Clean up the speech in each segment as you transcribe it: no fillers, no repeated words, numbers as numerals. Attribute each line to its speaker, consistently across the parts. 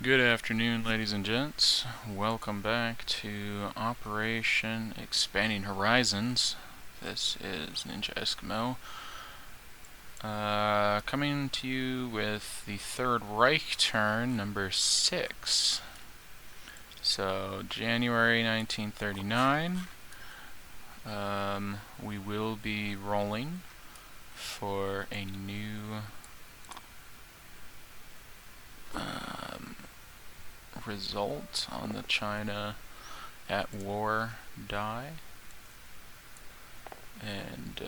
Speaker 1: Good afternoon, ladies and gents. Welcome back to Operation Expanding Horizons. This is Ninja Eskimo. Coming to you with the Third Reich turn, number 6. So, January 1939. We will be rolling for a new result on the China at war die, and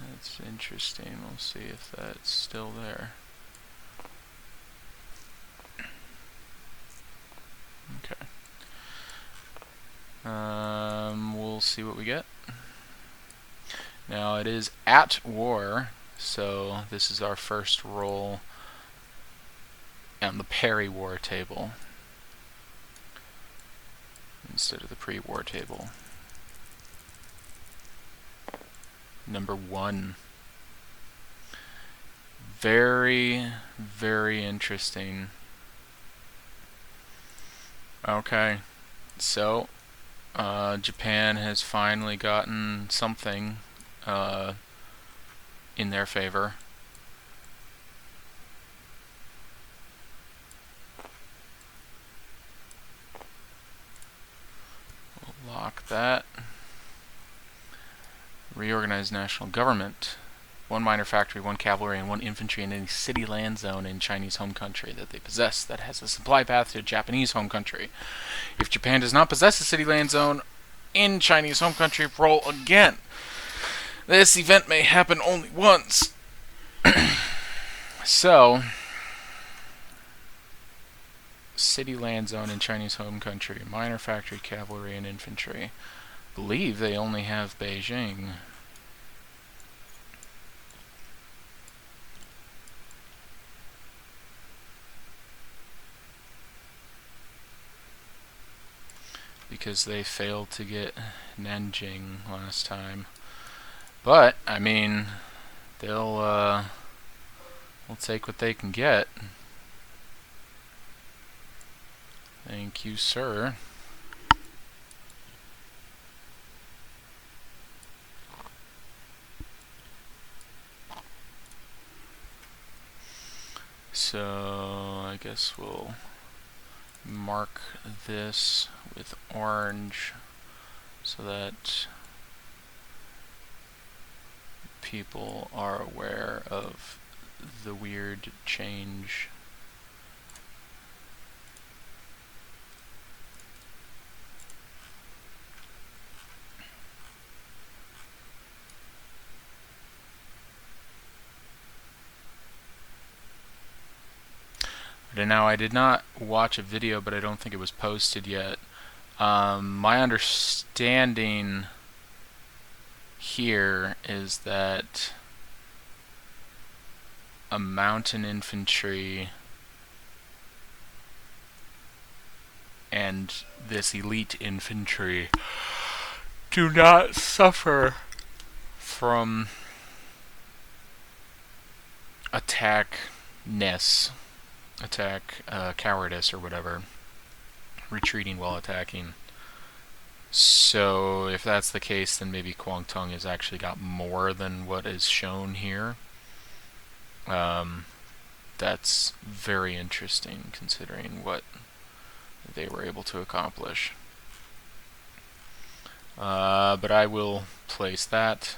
Speaker 1: that's interesting. We'll see if that's still there. Okay. We'll see what we get. Now it is at war, so this is our first roll on the peri-war table instead of the pre-war table. Number 1. Very, very interesting. Okay, so Japan has finally gotten something in their favor. We'll lock that. Reorganized national government. 1 minor factory, 1 cavalry, and 1 infantry in any city land zone in Chinese home country that they possess that has a supply path to Japanese home country. If Japan does not possess a city land zone in Chinese home country, roll again. This event may happen only once. So, city land zone in Chinese home country, minor factory, cavalry, and infantry. I believe they only have Beijing. Because they failed to get Nanjing last time. But, I mean, they'll take what they can get. Thank you, sir. So, I guess we'll mark this with orange so that people are aware of the weird change. Now, I did not watch a video, but I don't think it was posted yet. My understanding here is that a mountain infantry and this elite infantry do not suffer from cowardice or whatever, retreating while attacking. So if that's the case, then maybe Guangdong has actually got more than what is shown here. That's very interesting considering what they were able to accomplish. But I will place that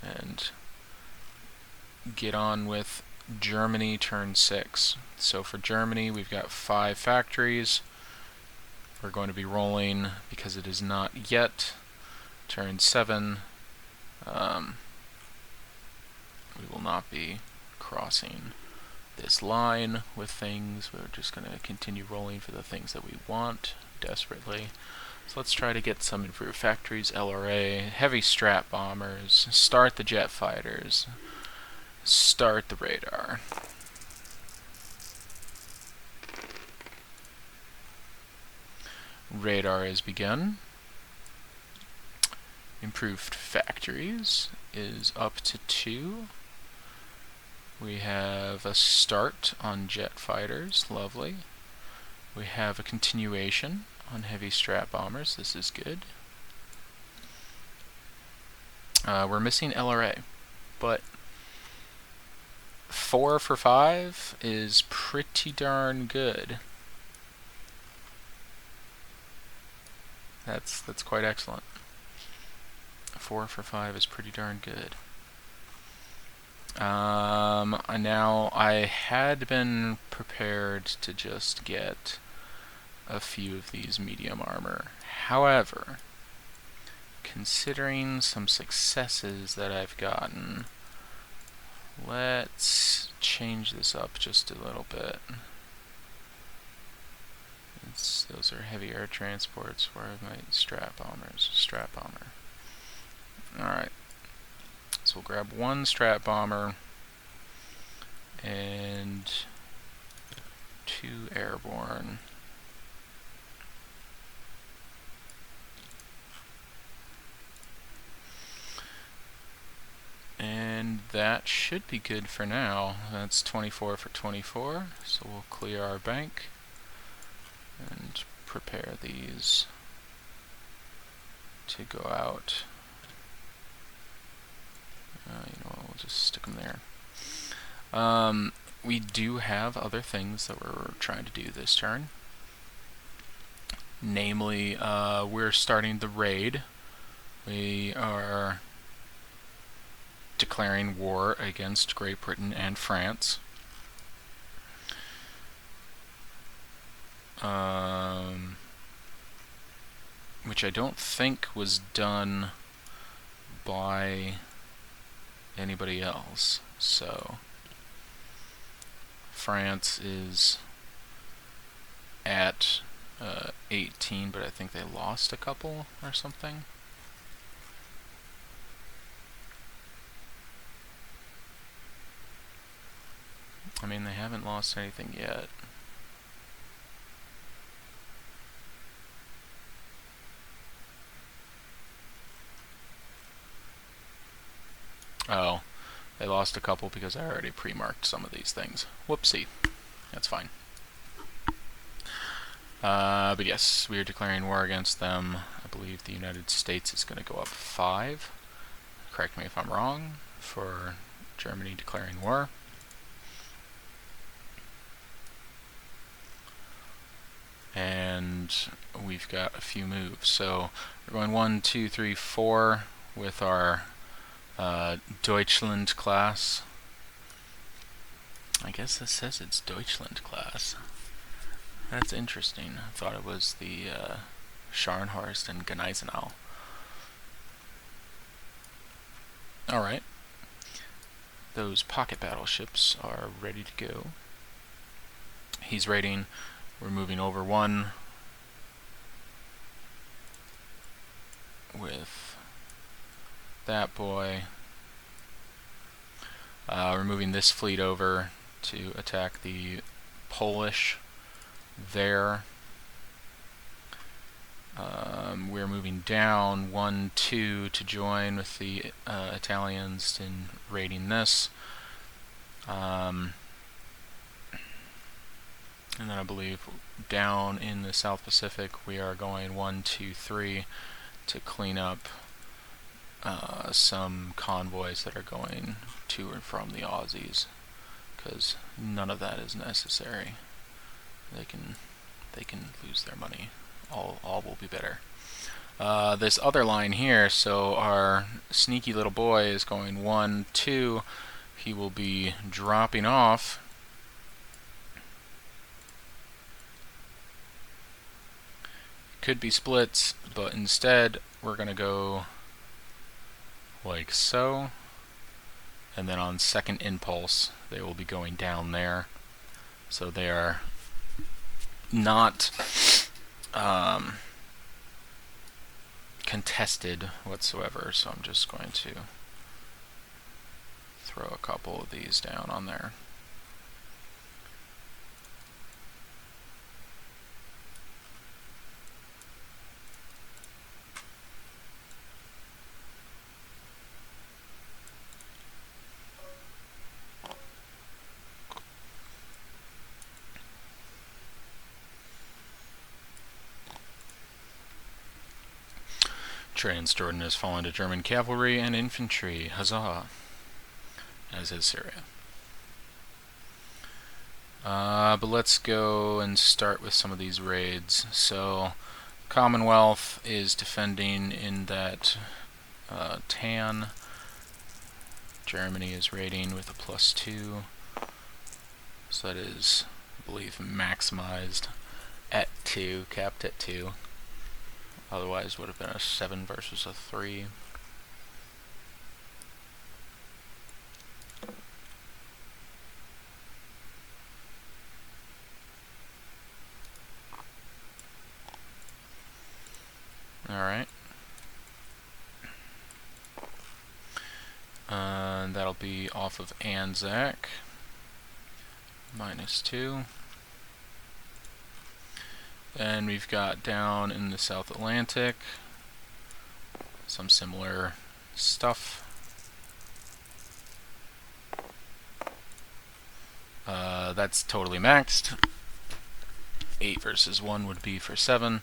Speaker 1: and get on with Germany turn 6. So for Germany, we've got 5 factories. We're going to be rolling because it is not yet turn 7. We will not be crossing this line with things. We're just going to continue rolling for the things that we want desperately. So let's try to get some improved factories. LRA, heavy strat bombers, start the jet fighters, start the radar. Radar has begun. Improved factories is up to 2. We have a start on jet fighters, lovely. We have a continuation on heavy strat bombers, this is good. We're missing LRA, but 4 for 5 is pretty darn good. That's quite excellent. 4 for 5 is pretty darn good. Now, I had been prepared to just get a few of these medium armor. However, considering some successes that I've gotten, let's change this up just a little bit. Those are heavy air transports. Where are my strat bombers? Strat bomber. Alright. So we'll grab one strat bomber and 2 airborne. And that should be good for now. That's 24 for 24, so we'll clear our bank and prepare these to go out. You know what, we'll just stick them there. We do have other things that we're trying to do this turn. Namely, we're starting the raid. We are declaring war against Great Britain and France. Which I don't think was done by anybody else. So France is at 18, but I think they lost a couple or something. I mean, they haven't lost anything yet. Oh, they lost a couple because I already pre-marked some of these things. Whoopsie. That's fine. But yes, we are declaring war against them. I believe the United States is going to go up 5. Correct me if I'm wrong, for Germany declaring war. And we've got a few moves. So we're going 1, 2, 3, 4 with our Deutschland class. I guess this says it's Deutschland class. That's interesting. I thought it was the Scharnhorst and Gneisenau. Alright. Those pocket battleships are ready to go. He's raiding. We're moving over 1 with that boy. We're moving this fleet over to attack the Polish there. We're moving down 1, 2 to join with the Italians in raiding this. And then I believe down in the South Pacific we are going 1, 2, 3 to clean up some convoys that are going to and from the Aussies, because none of that is necessary. They can lose their money. All will be better. This other line here, so our sneaky little boy is going 1, 2. He will be dropping off. Could be splits, but instead we're going to go like so, and then on second impulse they will be going down there, so they are not contested whatsoever. So I'm just going to throw a couple of these down on there. Transjordan has fallen to German cavalry and infantry. Huzzah! As is Syria. But let's go and start with some of these raids. So, Commonwealth is defending in that tan. Germany is raiding with a +2. So that is, I believe, maximized at 2, capped at 2. Otherwise would have been a 7 versus a 3. Alright. And that'll be off of Anzac. -2. Then we've got down in the South Atlantic some similar stuff. That's totally maxed. 8 versus 1 would be for 7.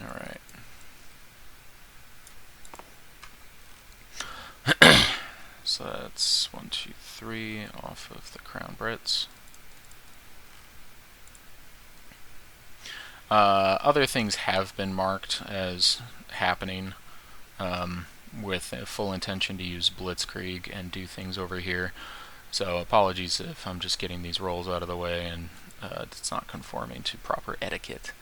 Speaker 1: Alright. So that's 1, 2, 3 off of the Crown Brits. Other things have been marked as happening with a full intention to use Blitzkrieg and do things over here. So apologies if I'm just getting these rolls out of the way and it's not conforming to proper etiquette.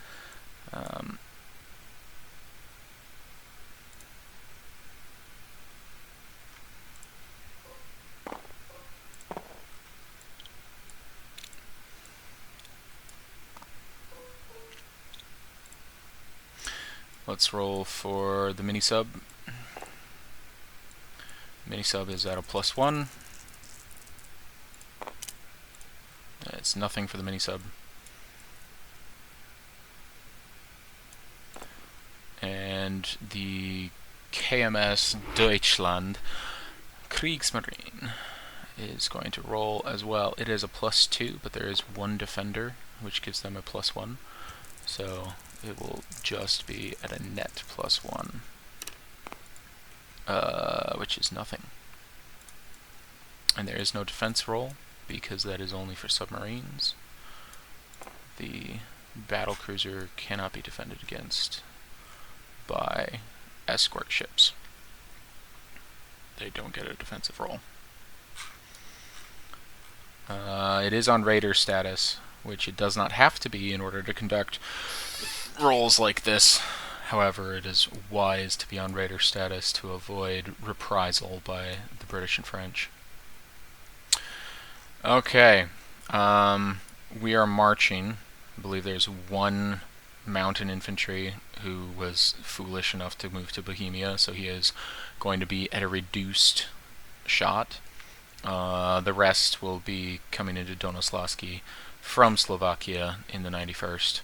Speaker 1: Let's roll for the mini-sub. Mini-sub is at a +1. It's nothing for the mini-sub. And the KMS Deutschland Kriegsmarine is going to roll as well. It is a +2, but there is 1 defender, which gives them a +1. So it will just be at a net +1, which is nothing. And there is no defense roll, because that is only for submarines. The battle cruiser cannot be defended against by escort ships. They don't get a defensive roll. It is on raider status, which it does not have to be in order to conduct rolls like this. However, it is wise to be on raider status to avoid reprisal by the British and French. Okay, we are marching. I believe there's 1 mountain infantry who was foolish enough to move to Bohemia, so he is going to be at a reduced shot. The rest will be coming into Donoslavsky from Slovakia in the 91st.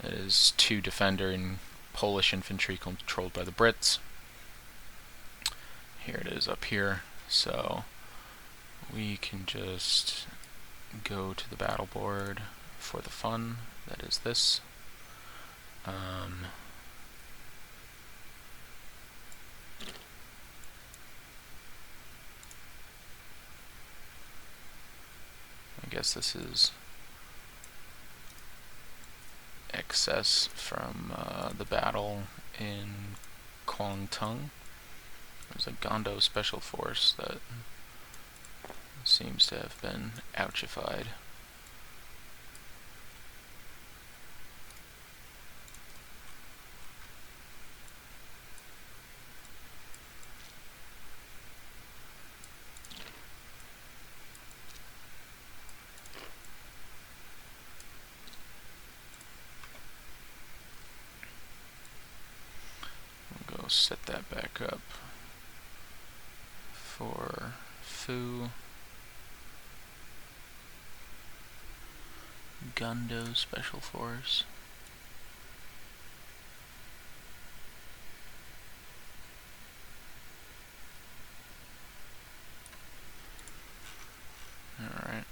Speaker 1: It is 2 defender and Polish infantry controlled by the Brits. Here it is up here, so we can just go to the battle board for the fun. That is this. I guess this is excess from the battle in Kwangtung. There's a Gondo special force that seems to have been ouchified. We'll go set that back up for Foo. Gundo Special Force. Alright.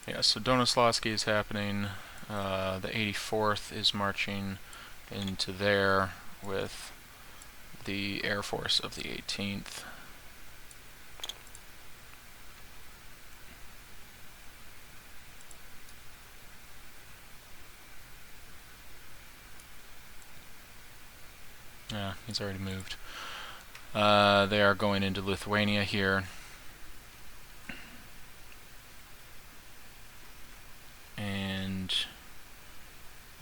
Speaker 1: Yeah, so Donoslawski is happening. The 84th is marching into there with the Air Force of the 18th. Yeah, he's already moved. They are going into Lithuania here. And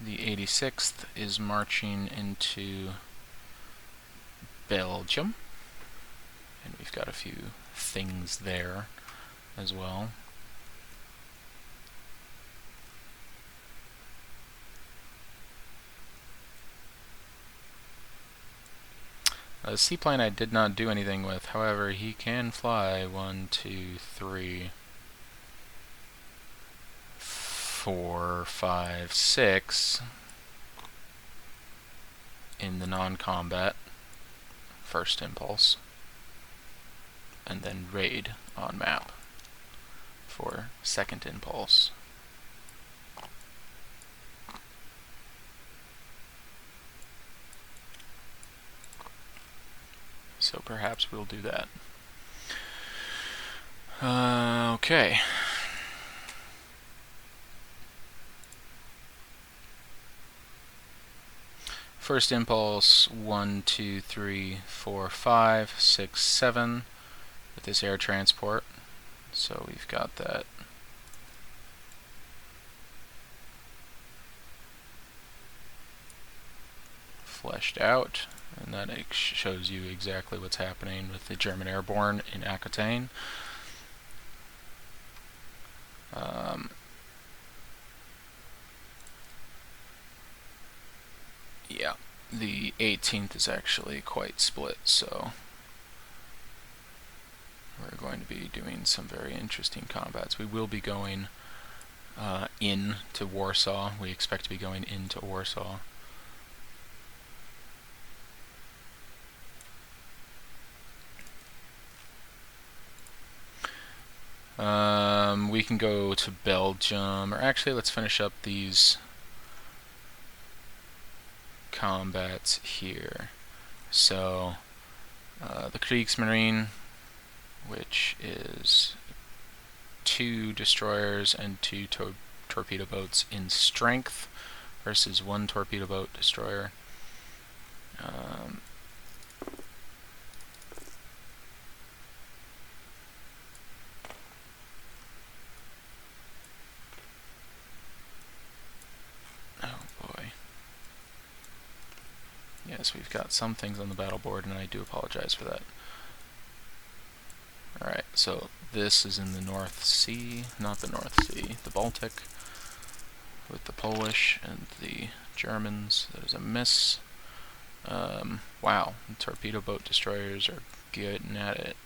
Speaker 1: the 86th is marching into Belgium. And we've got a few things there as well. The seaplane I did not do anything with, however, he can fly 1, 2, 3, 4, 5, 6 in the non-combat first impulse, and then raid on map for second impulse. So perhaps we'll do that. Okay. First impulse 1, 2, 3, 4, 5, 6, 7 with this air transport. So we've got that. Fleshed out, and that shows you exactly what's happening with the German airborne in Aquitaine. Yeah, the 18th is actually quite split, so we're going to be doing some very interesting combats. We will be going into Warsaw. We expect to be going into Warsaw. We can go to Belgium, or actually let's finish up these combats here. So the Kriegsmarine, which is 2 destroyers and 2 torpedo boats in strength versus 1 torpedo boat destroyer. Yes, we've got some things on the battle board, and I do apologize for that. Alright, so this is in the North Sea, not the North Sea, the Baltic, with the Polish and the Germans. That is a miss. Wow, the torpedo boat destroyers are getting at it.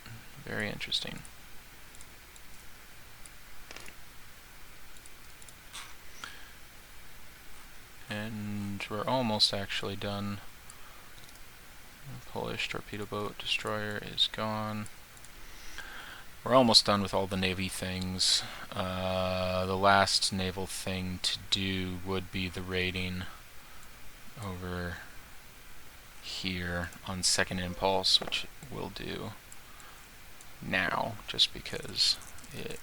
Speaker 1: Very interesting. And we're almost actually done. The Polish torpedo boat destroyer is gone. We're almost done with all the Navy things. The last naval thing to do would be the raiding over here on second impulse, which we'll do now, just because it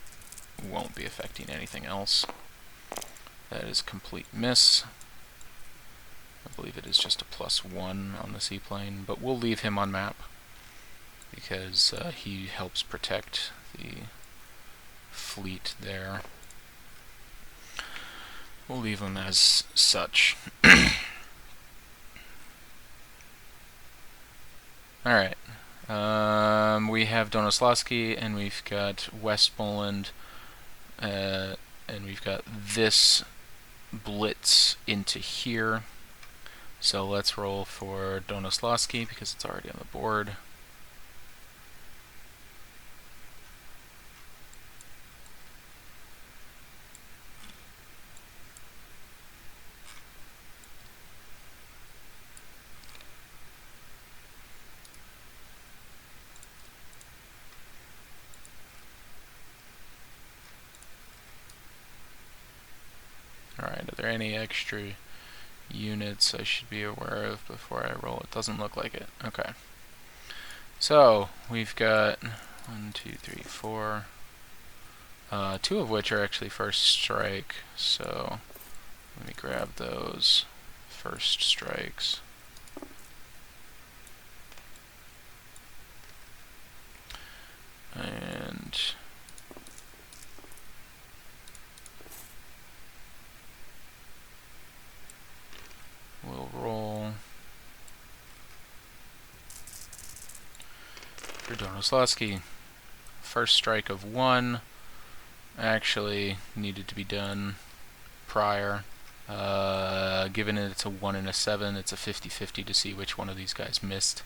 Speaker 1: won't be affecting anything else. That is a complete miss. I believe it is just a +1 on the seaplane, but we'll leave him on map because he helps protect the fleet there. We'll leave him as such. Alright. We have Donoslawski, and we've got Westmoreland, and we've got this blitz into here. So let's roll for Donoslawski because it's already on the board. Alright, are there any extra units I should be aware of before I roll? It doesn't look like it. Okay. So, we've got 1, 2, 3, 4. 2 of which are actually first strike, so let me grab those first strikes. And we'll roll for Donoslawski. First strike of 1 actually needed to be done prior. Given it's a 1 and a 7, it's a 50-50 to see which one of these guys missed.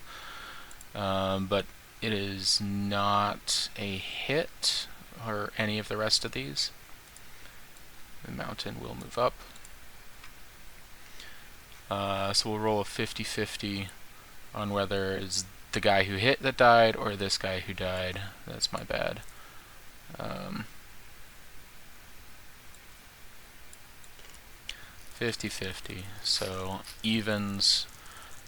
Speaker 1: But it is not a hit, or any of the rest of these. The mountain will move up. So we'll roll a 50-50 on whether it's the guy who hit that died, or this guy who died. That's my bad. 50-50. So evens,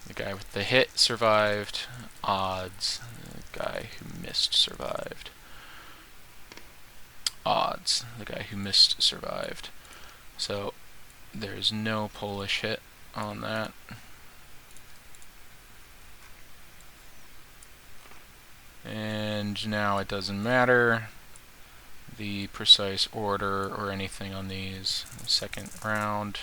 Speaker 1: the guy with the hit survived. Odds, the guy who missed survived. Odds, the guy who missed survived. So there's no Polish hit on that. And now it doesn't matter the precise order or anything on these. Second round.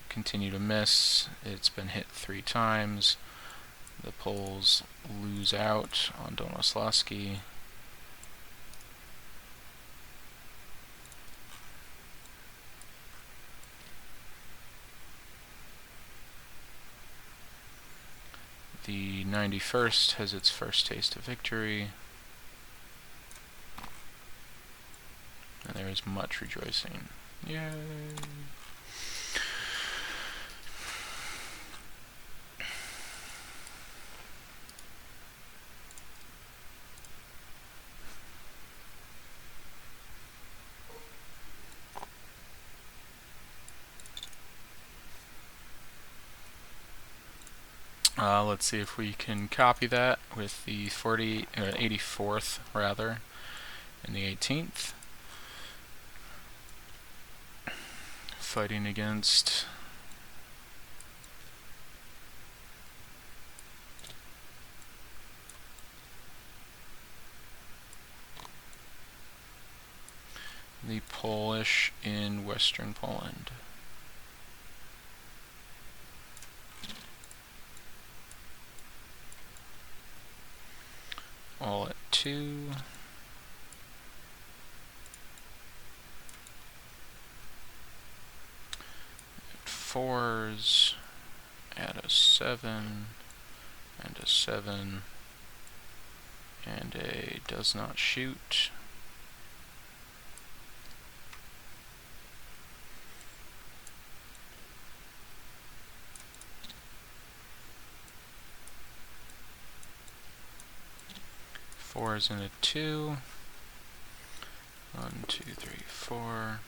Speaker 1: Continue to miss. It's been hit 3 times. The Poles lose out on Donoslawski. The 91st has its first taste of victory. And there is much rejoicing. Yay! Let's see if we can copy that with the 84th rather, and the 18th. Fighting against the Polish in Western Poland. All at 2. At 4s. Add a 7. And a 7. And a does not shoot. Fours and a 2. 1, 2, 3, 4.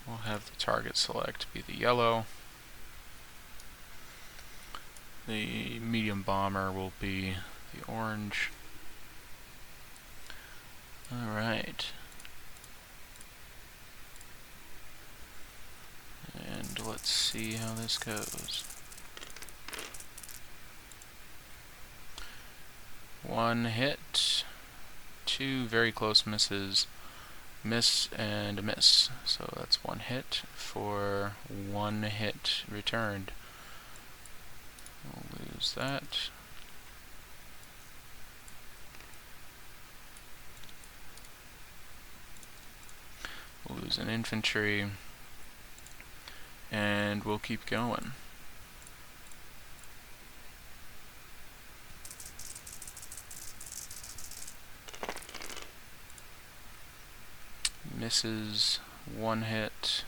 Speaker 1: We'll have the target select be the yellow. The medium bomber will be the orange. Alright. And let's see how this goes. 1 hit, 2 very close misses, miss and a miss. So that's 1 hit for 1 hit returned. We'll lose that. We'll lose an infantry. And we'll keep going. misses, one hit,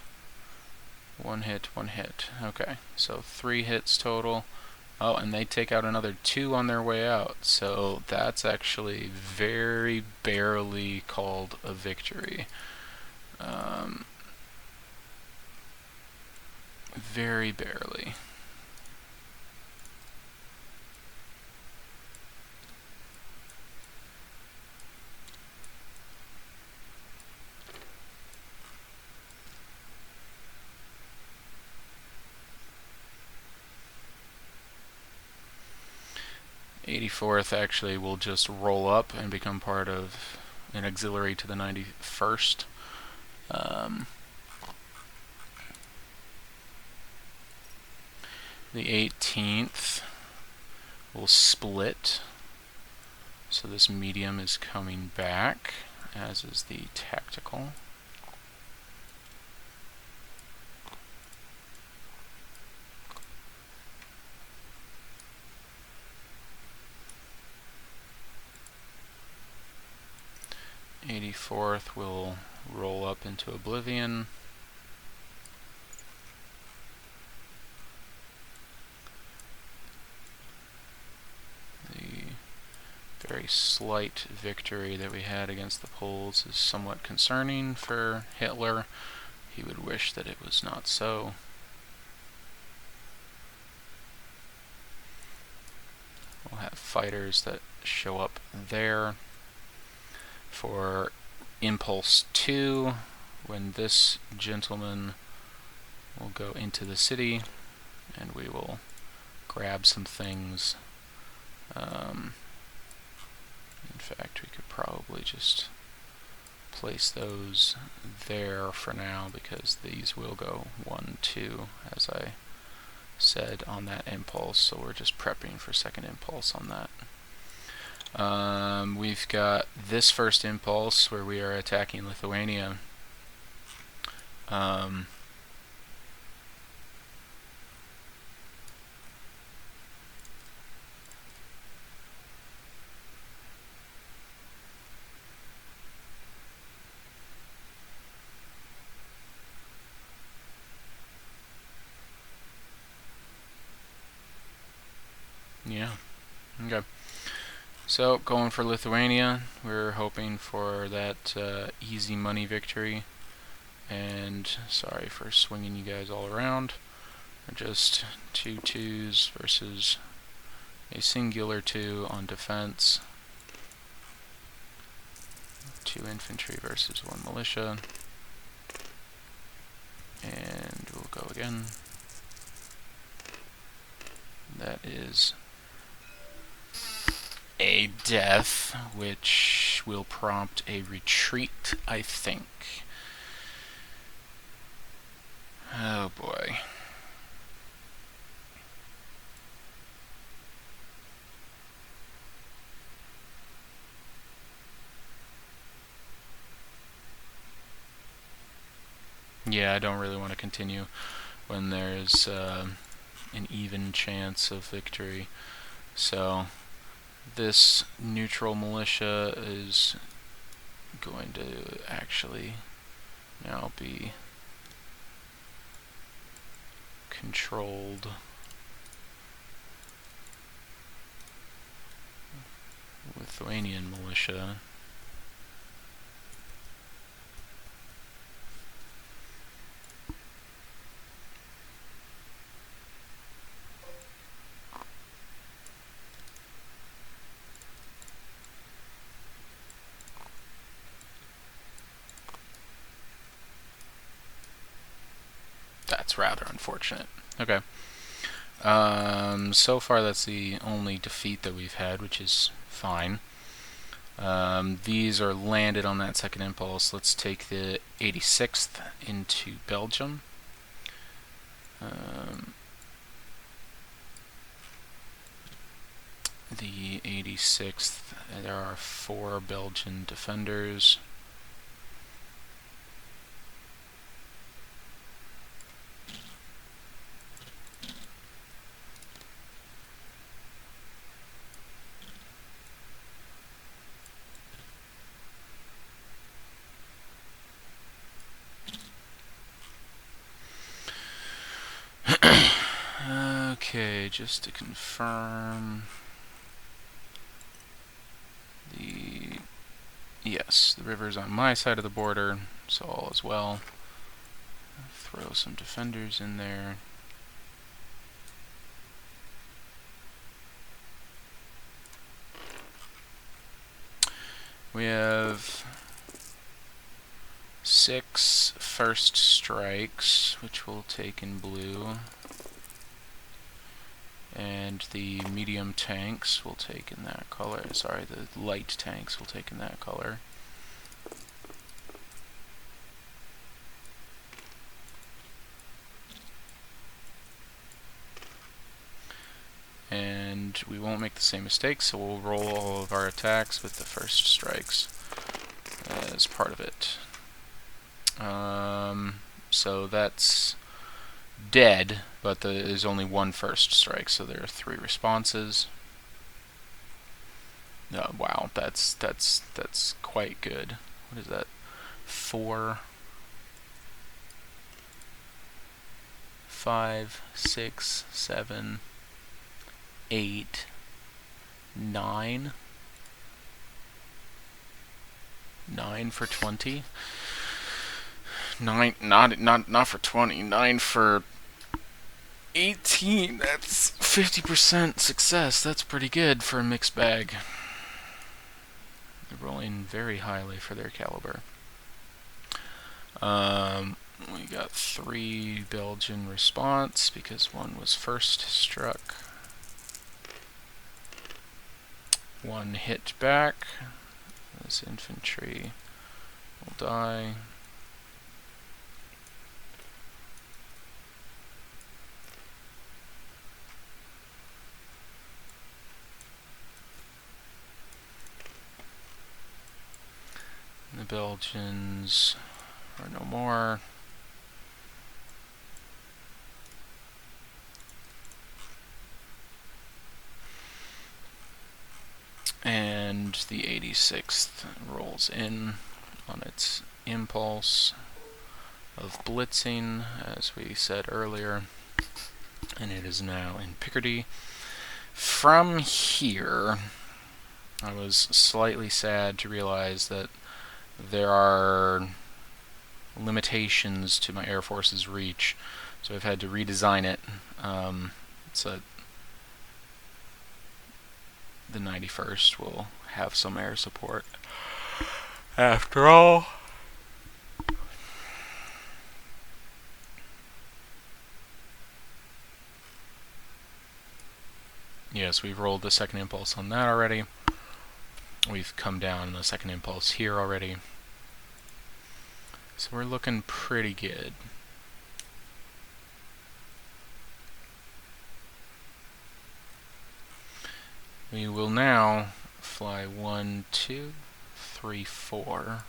Speaker 1: one hit, one hit. Okay, so 3 hits total. Oh, and they take out another 2 on their way out, so that's actually very barely called a victory. Very barely. '84th actually will just roll up and become part of an auxiliary to the 91st. The 18th will split, so this medium is coming back, as is the tactical. '84th will roll up into oblivion. Very slight victory that we had against the Poles is somewhat concerning for Hitler. He would wish that it was not so. We'll have fighters that show up there. For Impulse 2, when this gentleman will go into the city, and we will grab some things. In fact, we could probably just place those there for now, because these will go 1, 2, as I said on that impulse, so we're just prepping for second impulse on that. We've got this first impulse where we are attacking Lithuania. Yeah, okay. So, going for Lithuania, we're hoping for that easy money victory. And sorry for swinging you guys all around. We're just 2 2s versus a singular 2 on defense. 2 infantry versus 1 militia. And we'll go again. That is a death, which will prompt a retreat, I think. Oh boy. Yeah, I don't really want to continue when there's an even chance of victory. So this neutral militia is going to actually now be controlled Lithuanian militia. That's rather unfortunate. Okay. So far that's the only defeat that we've had, which is fine. These are landed on that second impulse. Let's take the 86th into Belgium. The 86th, there are 4 Belgian defenders. just to confirm, yes, the river's on my side of the border, so all is well. Throw some defenders in there. We have 6 first strikes, which we'll take in blue. And the medium tanks we'll take in that color. Sorry, the light tanks we'll take in that color. And we won't make the same mistakes, so we'll roll all of our attacks with the first strikes as part of it. So that's dead, but there's only 1 first strike, so there are 3 responses. Oh, wow, that's quite good. What is that? 4, 5, 6, 7, 8, 9. 9 for 20. 9, not for 20. 9 for 18. That's 50% success. That's pretty good for a mixed bag. They're rolling very highly for their caliber. We got 3 Belgian response because 1 was first struck. 1 hit back. This infantry will die. The Belgians are no more. And the 86th rolls in on its impulse of blitzing, as we said earlier, and it is now in Picardy. From here, I was slightly sad to realize that there are limitations to my Air Force's reach, so I've had to redesign it so the 91st will have some air support. After all, yes, we've rolled the second impulse on that already. We've come down the second impulse here already. So we're looking pretty good. We will now fly 1, 2, 3, 4.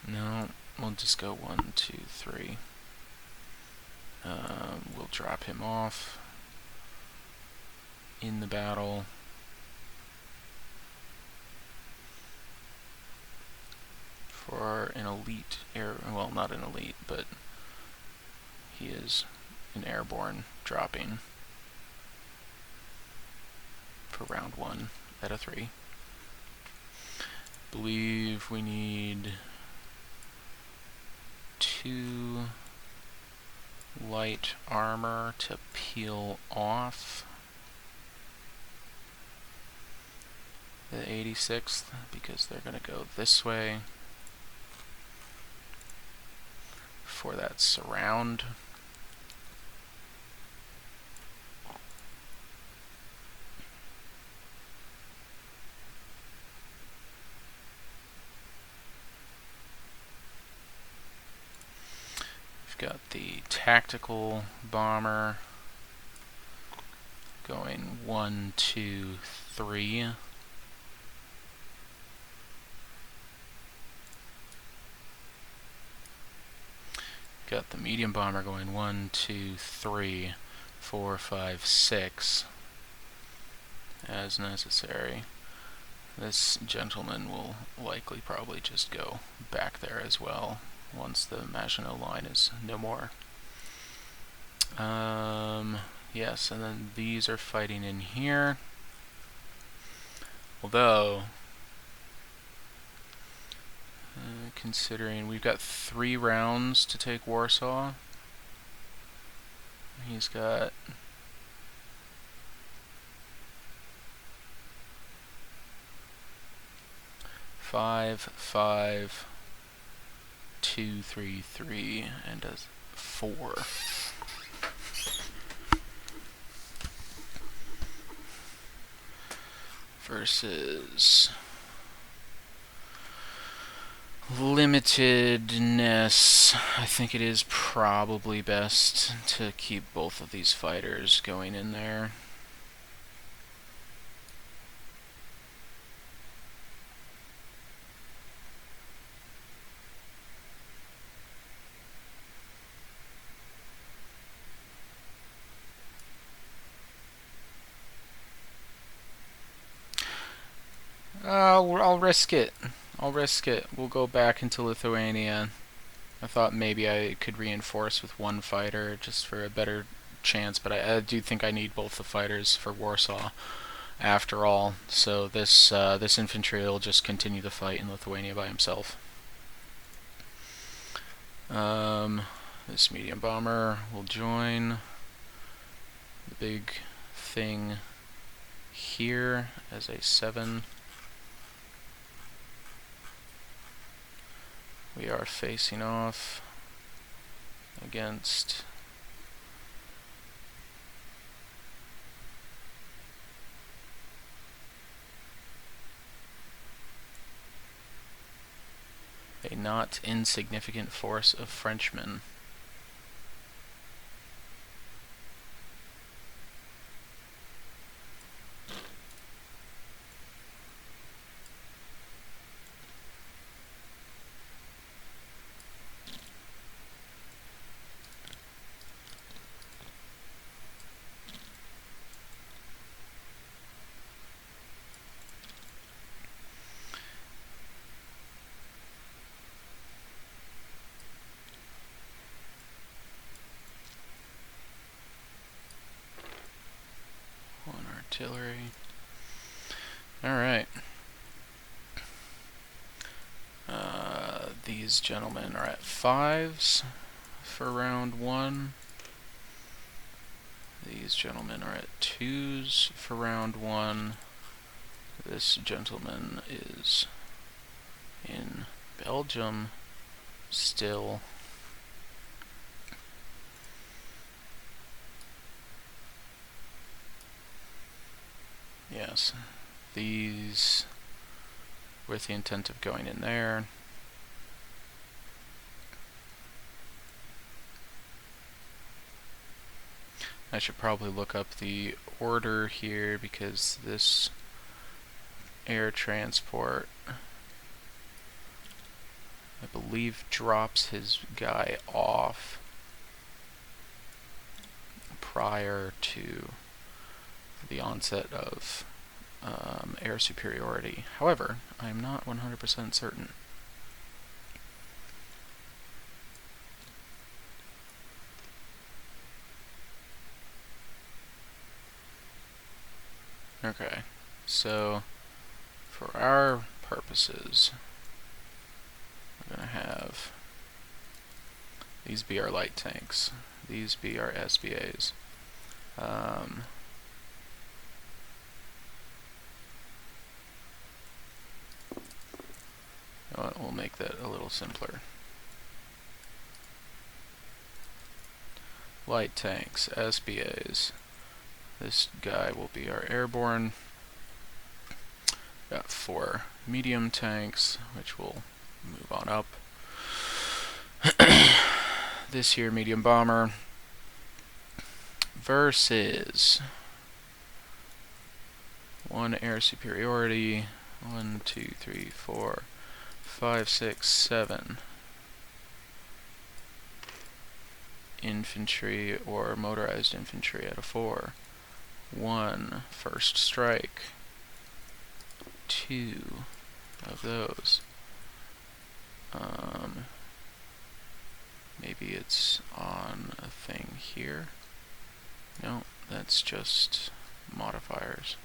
Speaker 1: No, we'll just go 1, 2, 3. We'll drop him off in the battle. For an elite air, well, not an elite, but he is an airborne dropping for round 1 out of 3. Believe we need 2 light armor to peel off the 86th because they're going to go this way for that surround. We've got the tactical bomber going 1, 2, 3. Got the medium bomber going 1, 2, 3, 4, 5, 6 as necessary. This gentleman will likely probably just go back there as well once the Maginot Line is no more. Yes, and then these are fighting in here. Although, considering we've got 3 rounds to take Warsaw, he's got 5, 5, 2, 3, 3, and does 4. Versus limitedness. I think it is probably best to keep both of these fighters going in there. I'll risk it. I'll risk it. We'll go back into Lithuania. I thought maybe I could reinforce with 1 fighter just for a better chance, but I do think I need both the fighters for Warsaw after all. So this infantry will just continue the fight in Lithuania by himself. This medium bomber will join the big thing here as a 7. We are facing off against a not insignificant force of Frenchmen. Artillery. Alright. These gentlemen are at 5s for round 1. These gentlemen are at 2s for round 1. This gentleman is in Belgium still. Yes, these with the intent of going in there. I should probably look up the order here because this air transport, I believe, drops his guy off prior to the onset of air superiority. However, I'm not 100% certain. Okay, so for our purposes, we're going to have these be our light tanks, these be our SBAs. We'll make that a little simpler. Light tanks, SBAs. This guy will be our airborne. Got 4 medium tanks, which will move on up. This here medium bomber versus 1 air superiority. 1, 2, 3, 4, 5, 6, 7 infantry or motorized infantry at a 4. 1 first strike. 2 of those. Maybe it's on a thing here. No, that's just modifiers.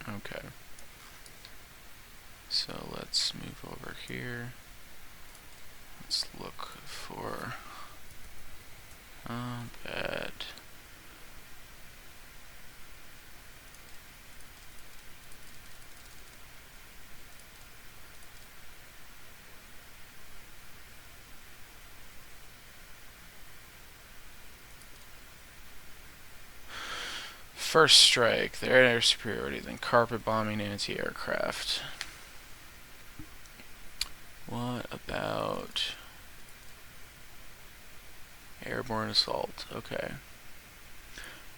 Speaker 1: Okay. So let's move over here. Let's look for bad. First strike, their air superiority, then carpet bombing anti-aircraft. What about airborne assault? Okay.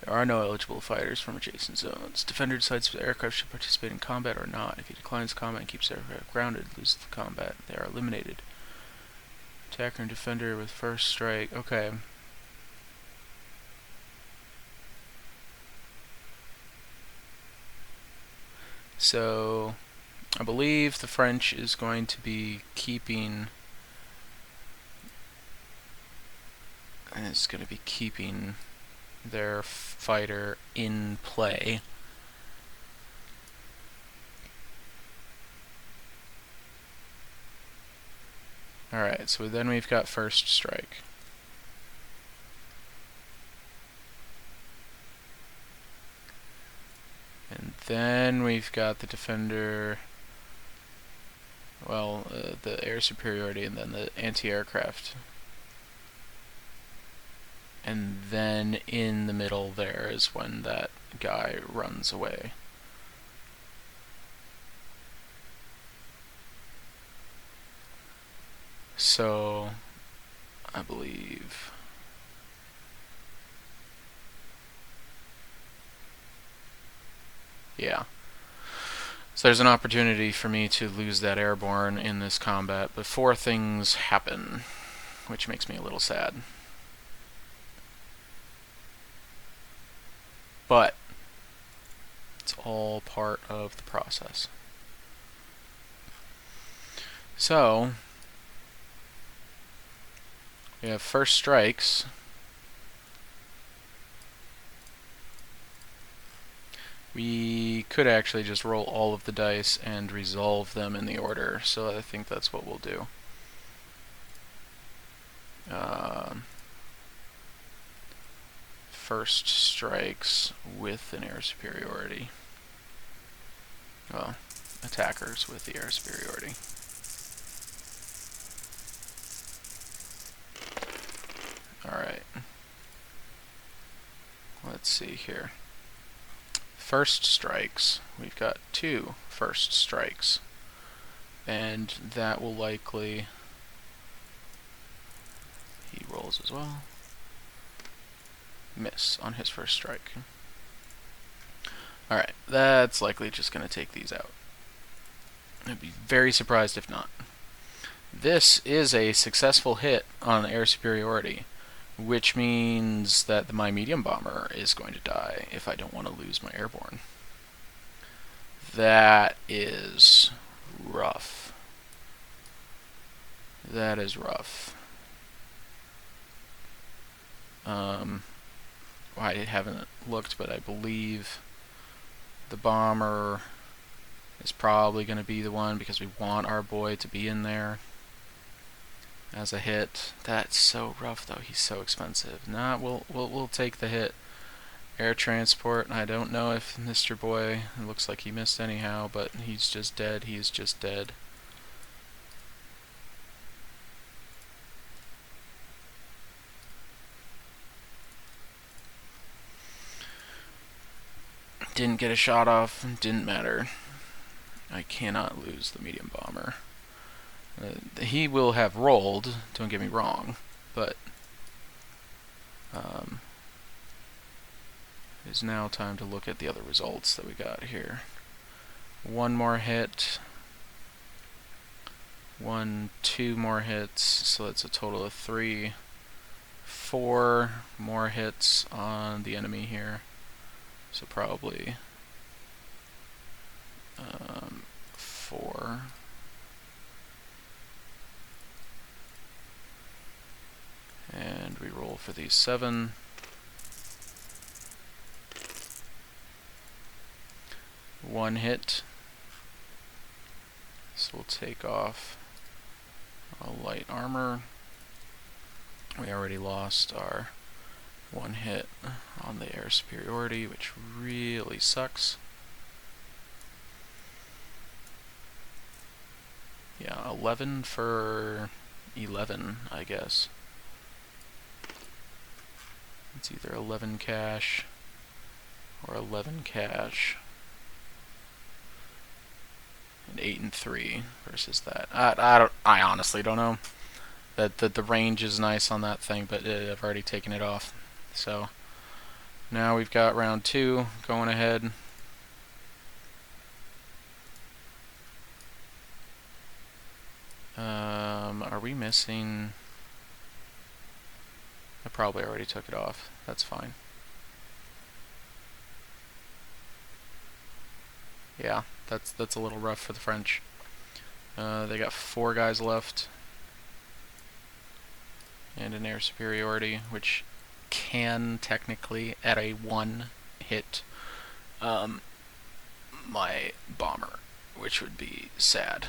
Speaker 1: There are no eligible fighters from adjacent zones. Defender decides if the aircraft should participate in combat or not. If he declines combat and keeps the aircraft grounded, loses the combat. They are eliminated. Attacker and defender with first strike. Okay. So, I believe the French is going to be keeping their fighter in play. Alright, so then we've got first strike. And then we've got the defender, well, the air superiority, and then the anti-aircraft. And then in the middle there is when that guy runs away. So, I believe... yeah. So there's an opportunity for me to lose that airborne in this combat before things happen, which makes me a little sad. But it's all part of the process. So we have first strikes. We could actually just roll all of the dice and resolve them in the order, so I think that's what we'll do. First strikes with an air superiority. Well, attackers with the air superiority. Alright. Let's see here. First strikes. We've got 2 first strikes. And that will likely... he rolls as well. Miss on his first strike. Alright, that's likely just going to take these out. I'd be very surprised if not. This is a successful hit on air superiority, which means that my medium bomber is going to die if I don't want to lose my airborne. That is rough. That is rough. I haven't looked, but I believe the bomber is probably going to be the one because we want our boy to be in there as a hit. That's so rough, though. He's so expensive. Nah, we'll take the hit. Air transport. I don't know if Mr. Boy, it looks like he missed anyhow, but he's just dead. He's just dead. Didn't get a shot off. Didn't matter. I cannot lose the medium bomber. He will have rolled, don't get me wrong, but it is now time to look at the other results that we got here. One more hit, two more hits, so that's a total of 3. 4 more hits on the enemy here, so probably 4. And we roll for these 7. One hit, so we'll take off a light armor. We already lost our 1 hit on the air superiority, which really sucks. Yeah, 11 for 11, I guess. It's either 11 cash or 11 cash. And 8 and 3 versus that. I honestly don't know. That the range is nice on that thing, but I've already taken it off. So now we've got round 2 going ahead. Are we missing? I probably already took it off. That's fine. Yeah, that's a little rough for the French. They got 4 guys left. And an air superiority, which can technically, at a 1 hit, my bomber, which would be sad.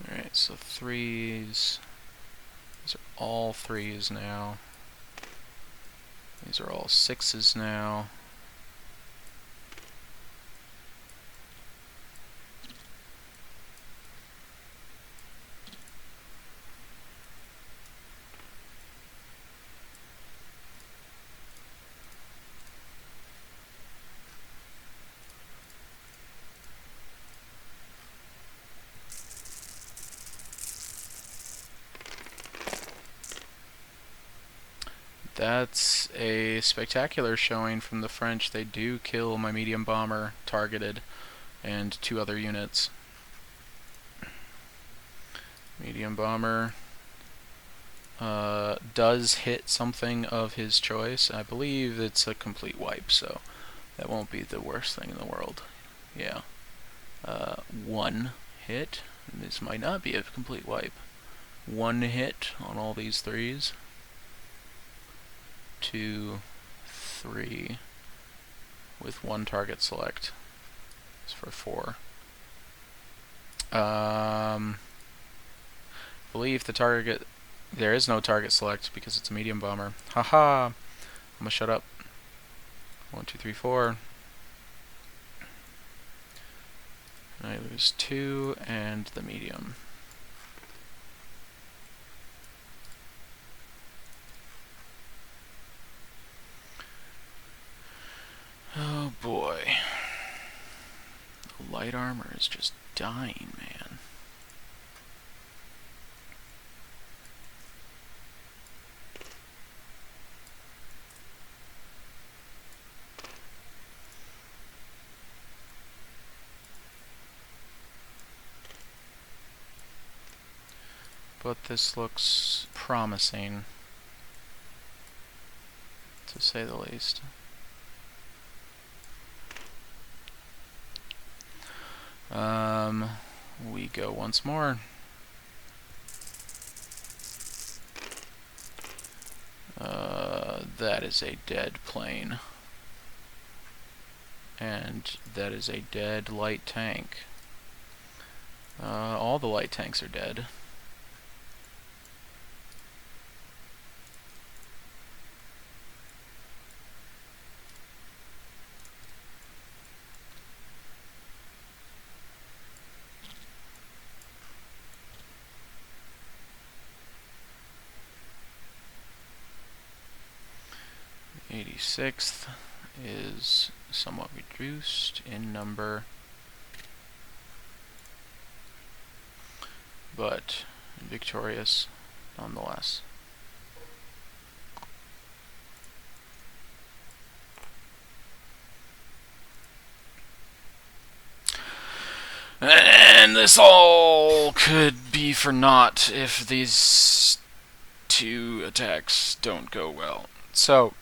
Speaker 1: Alright, so 3s. These are all 3s now. These are all 6s now. That's a spectacular showing from the French. They do kill my medium bomber targeted and 2 other units. Medium bomber does hit something of his choice. I believe it's a complete wipe, so that won't be the worst thing in the world. Yeah. 1 hit. This might not be a complete wipe. 1 hit on all these 3s. 2, 3, with 1 target select. It's for 4. Believe the target. There is no target select because it's a medium bomber. Haha! I'm gonna shut up. 1, 2, 3, 4. I lose 2 and the medium. Oh boy. The light armor is just dying, man. But this looks promising, to say the least. We go once more. That is a dead plane. And that is a dead light tank. All the light tanks are dead. '86th is somewhat reduced in number, but victorious nonetheless. And this all could be for naught if these two attacks don't go well. So,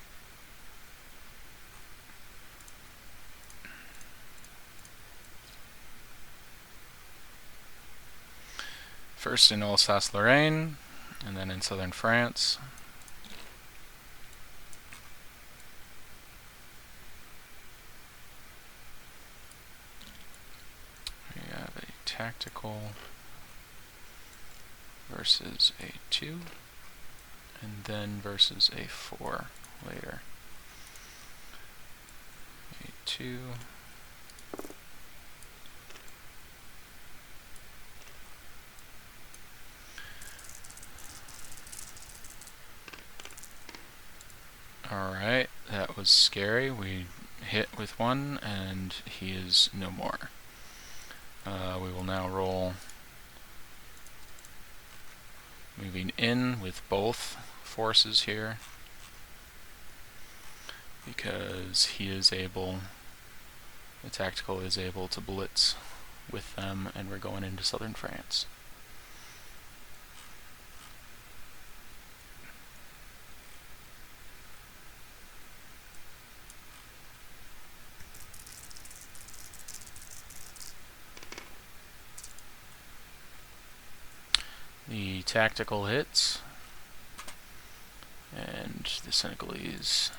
Speaker 1: first in Alsace-Lorraine, and then in southern France. We have a tactical versus a 2, and then versus a 4 later. A 2. Alright, that was scary. We hit with one, and he is no more. We will now roll moving in with both forces here, because he is able, the tactical is able to blitz with them, and we're going into southern France. The tactical hits, and the Senegalese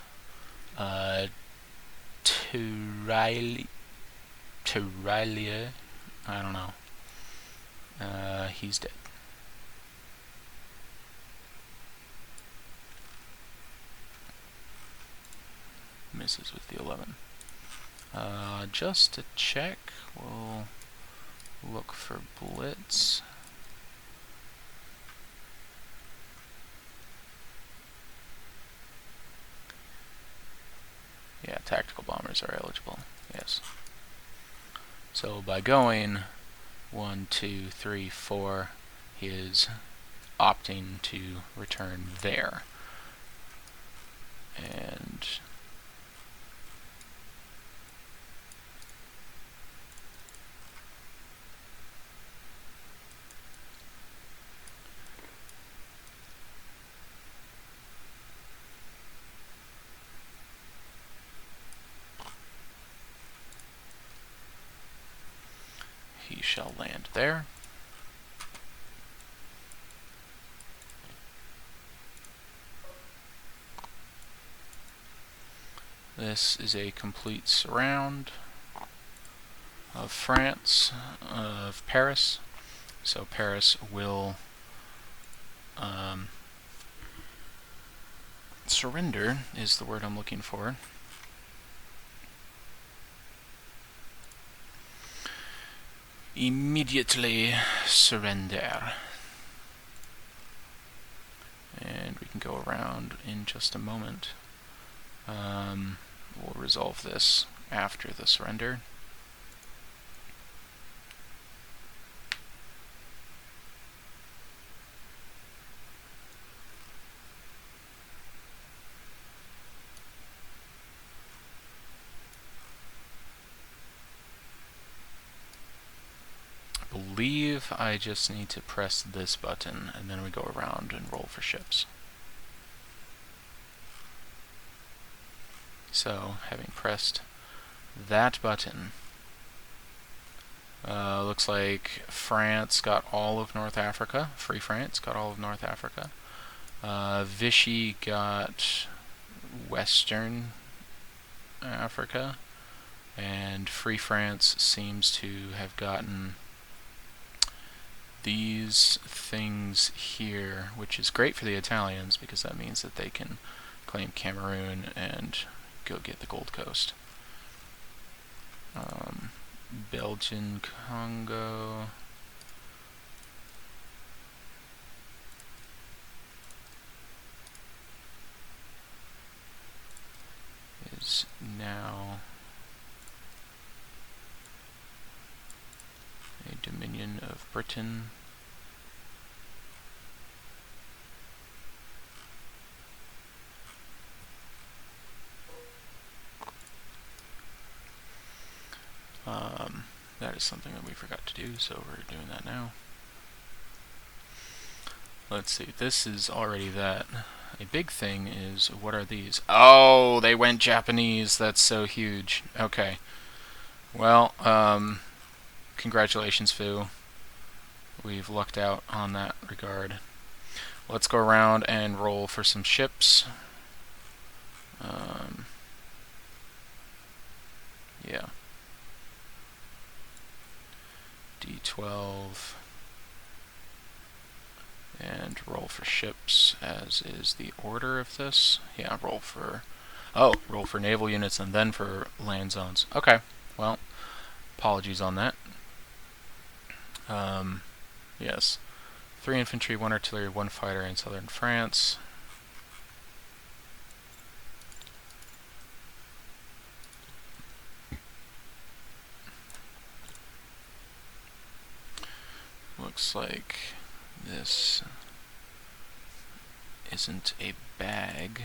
Speaker 1: Tiralia, I don't know. He's dead. Misses with the 11. Just to check, we'll look for blitz. Yeah, tactical bombers are eligible, yes. So by going 1, 2, 3, 4, he is opting to return there. And he shall land there. This is a complete surround of France, of Paris. So Paris will surrender is the word I'm looking for. Immediately surrender. And we can go around in just a moment. We'll resolve this after the surrender. I believe I just need to press this button, and then we go around and roll for ships. So, having pressed that button, looks like France got all of North Africa. Free France got all of North Africa. Vichy got Western Africa, and Free France seems to have gotten these things here, which is great for the Italians because that means that they can claim Cameroon and go get the Gold Coast. Belgian Congo. Is now a dominion of Britain. That is something that we forgot to do, so we're doing that now. Let's see, this is already that. A big thing is, what are these? Oh, they went Japanese. That's so huge. Okay. Well, congratulations, Fu. We've lucked out on that regard. Let's go around and roll for some ships. Yeah. D12. And roll for ships, as is the order of this. Yeah, roll for naval units and then for land zones. Okay, well, apologies on that. Yes. 3 infantry, 1 artillery, 1 fighter in southern France. Looks like this isn't a bag.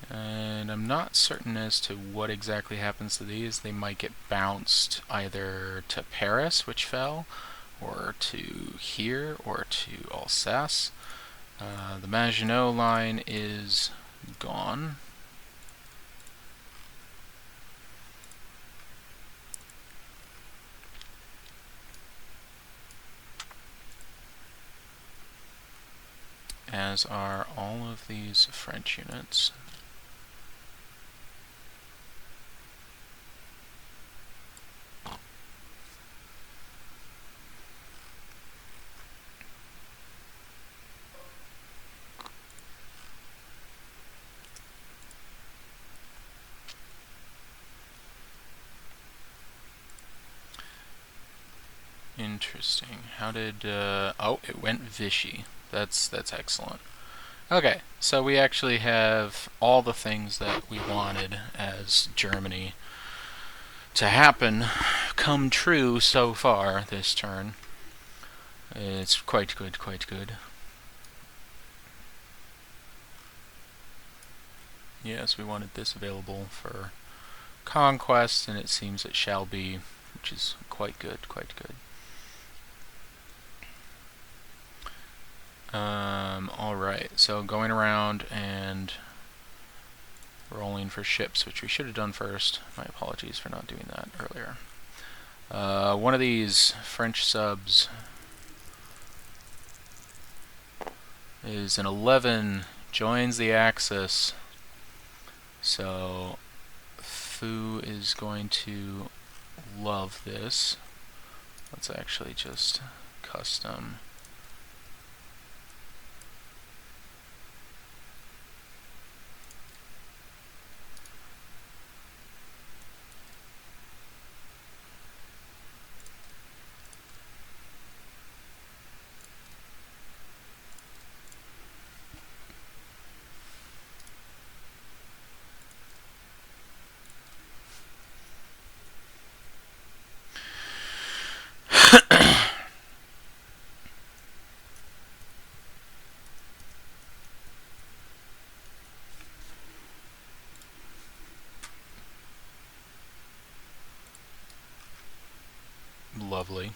Speaker 1: And I'm not certain as to what exactly happens to these. They might get bounced either to Paris, which fell, or to here, or to Alsace. The Maginot line is gone. As are all of these French units. Interesting. How did oh, it went Vichy. That's excellent. Okay, so we actually have all the things that we wanted as Germany to happen come true so far this turn. It's quite good, quite good. Yes, we wanted this available for conquest, and it seems it shall be, which is quite good, quite good. Alright, so going around and rolling for ships, which we should have done first. My apologies for not doing that earlier. One of these French subs is an 11, joins the Axis. So Fu is going to love this. Let's actually just custom. Lovely.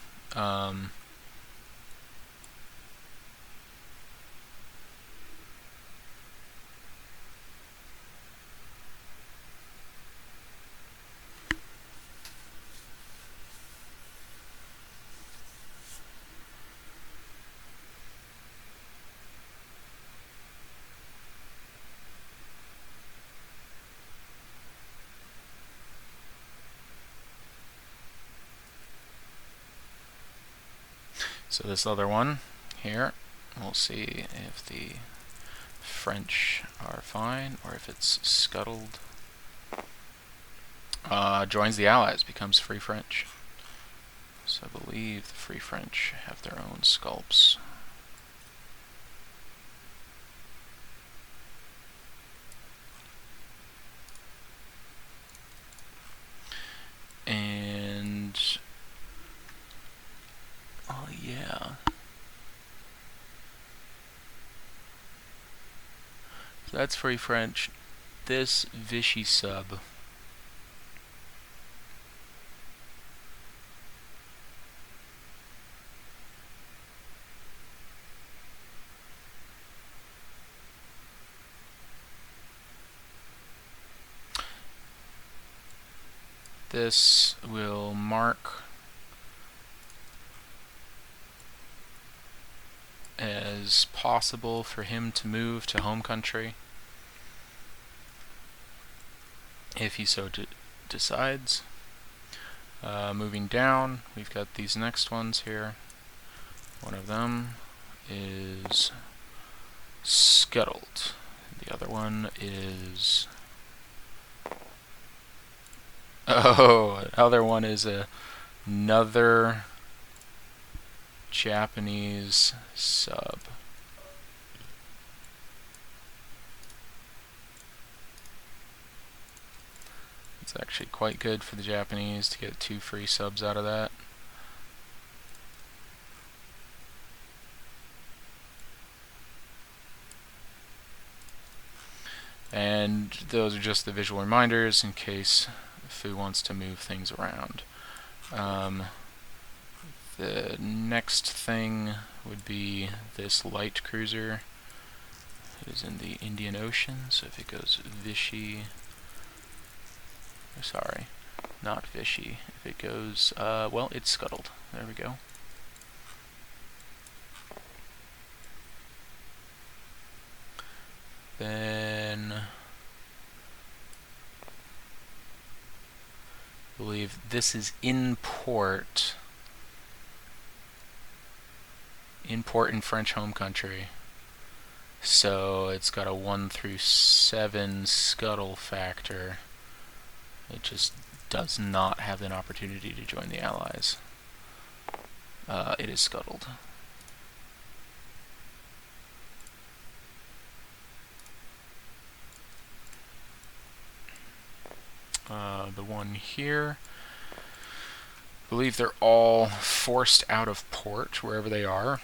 Speaker 1: So this other one here, we'll see if the French are fine or if it's scuttled. Joins the Allies, becomes Free French. So I believe the Free French have their own sculpts. And oh yeah. So that's Free French. This Vichy sub. This will mark as possible for him to move to home country if he so decides. Moving down, we've got these next ones here. One of them is scuttled. The other one is... oh, the other one is another Japanese sub. It's actually quite good for the Japanese to get 2 free subs out of that. And those are just the visual reminders in case Fu wants to move things around. The next thing would be this light cruiser. It is in the Indian Ocean, so if it goes Vichy, sorry, not Vichy, if it goes, well, it's scuttled. There we go. Then I believe this is in port in French home country, so it's got a 1 through 7 scuttle factor. It just does not have an opportunity to join the Allies. It is scuttled. The one here, I believe they're all forced out of port wherever they are.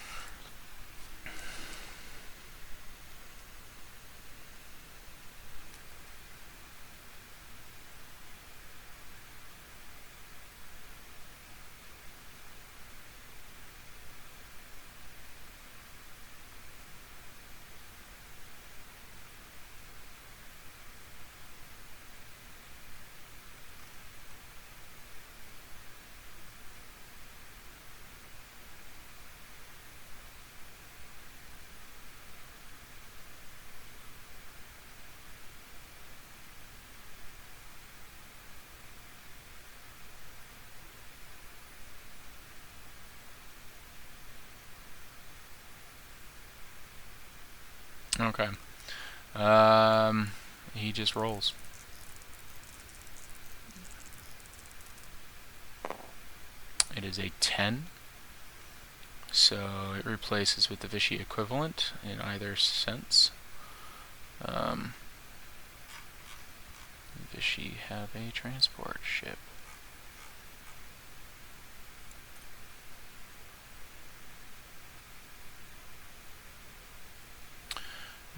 Speaker 1: Okay. He just rolls. It is a 10. So it replaces with the Vichy equivalent in either sense. Vichy have a transport ship.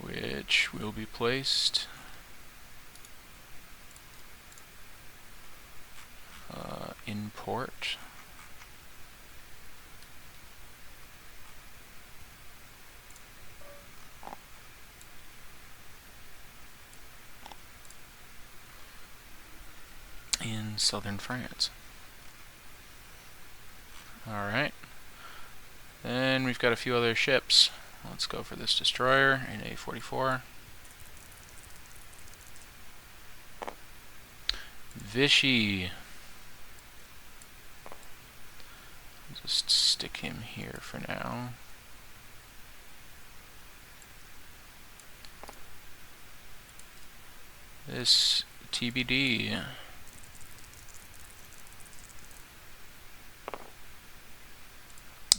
Speaker 1: Which will be placed in port. In southern France. Alright. Then we've got a few other ships. Let's go for this destroyer in A44. Vichy. Just stick him here for now. This TBD.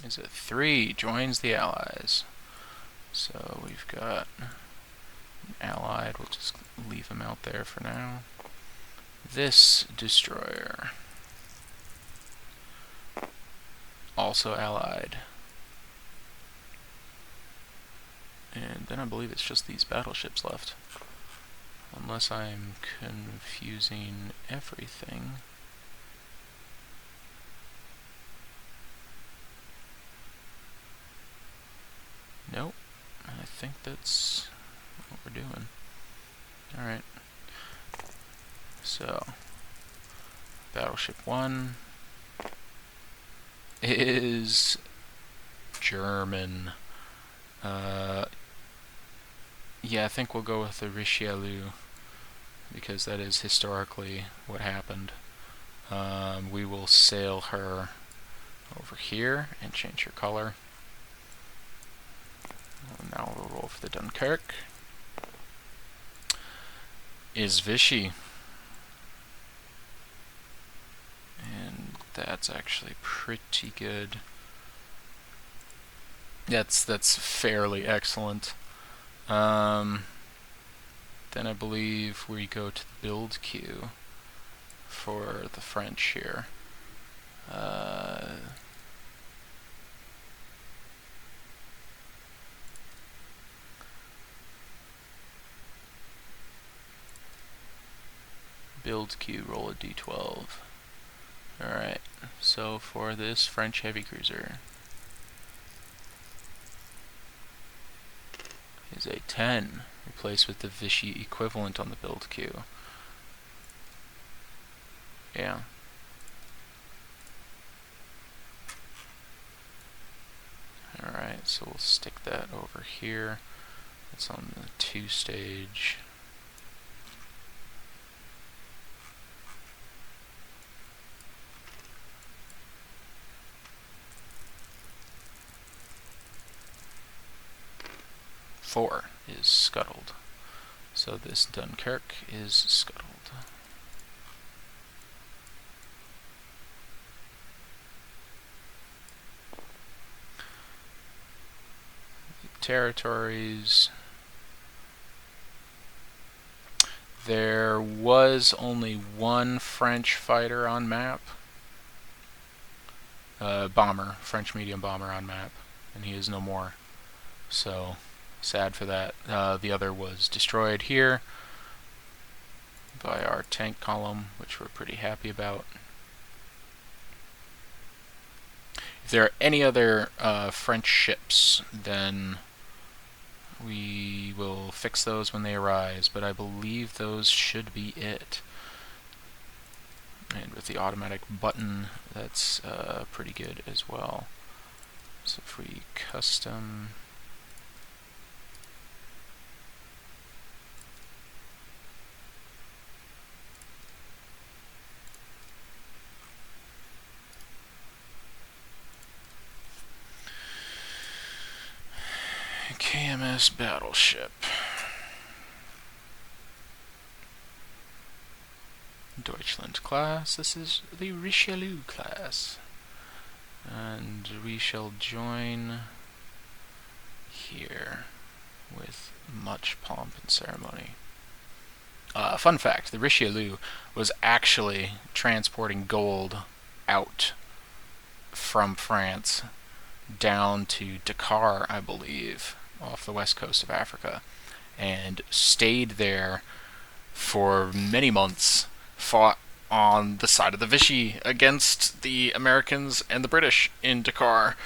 Speaker 1: Is it 3? Joins the Allies. So we've got an allied. We'll just leave him out there for now. This destroyer. Also allied. And then I believe it's just these battleships left. Unless I'm confusing everything. Nope. I think that's what we're doing. Alright. So, Battleship 1 is German. Yeah, I think we'll go with the Richelieu, because that is historically what happened. We will sail her over here and change her color. And now we'll roll for the Dunkirk. Is Vichy. And that's actually pretty good. That's fairly excellent. Then I believe we go to the build queue for the French here. Build queue, roll a d12. Alright, so for this French heavy cruiser is a 10, replaced with the Vichy equivalent on the build queue. Yeah. Alright, so we'll stick that over here. It's on the 2-stage. Four is scuttled. So this Dunkirk is scuttled. Territories. There was only one French fighter on map. Bomber, French medium bomber on map, and he is no more. So, sad for that. The other was destroyed here by our tank column, which we're pretty happy about. If there are any other French ships, then we will fix those when they arise, but I believe those should be it. And with the automatic button, that's pretty good as well. So if we custom... KMS battleship. Deutschland class. This is the Richelieu class. And we shall join here with much pomp and ceremony. Fun fact, the Richelieu was actually transporting gold out from France down to Dakar, I believe, off the west coast of Africa, and stayed there for many months, fought on the side of the Vichy against the Americans and the British in Dakar,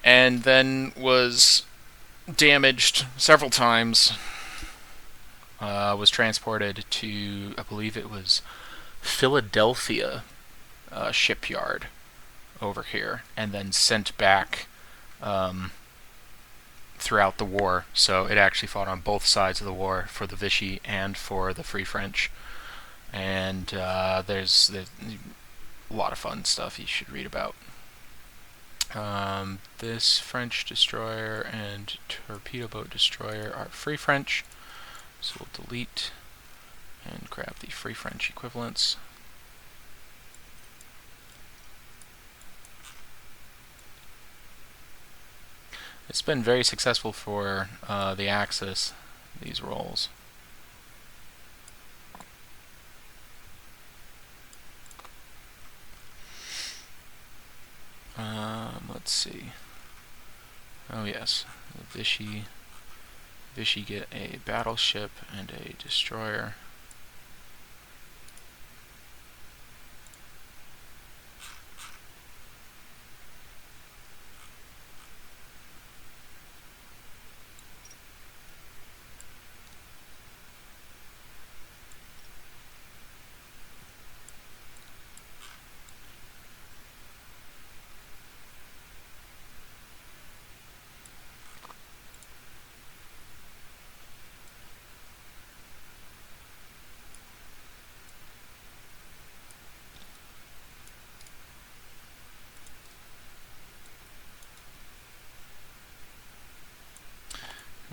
Speaker 1: and then was damaged several times, was transported to, I believe it was Philadelphia shipyard over here, and then sent back throughout the war. So it actually fought on both sides of the war, for the Vichy and for the Free French. And there's a lot of fun stuff you should read about. This French destroyer and torpedo boat destroyer are free French, so we'll delete and grab the free French equivalents. It's been very successful for the Axis, these rolls. Let's see. Oh yes, Vichy get a battleship and a destroyer.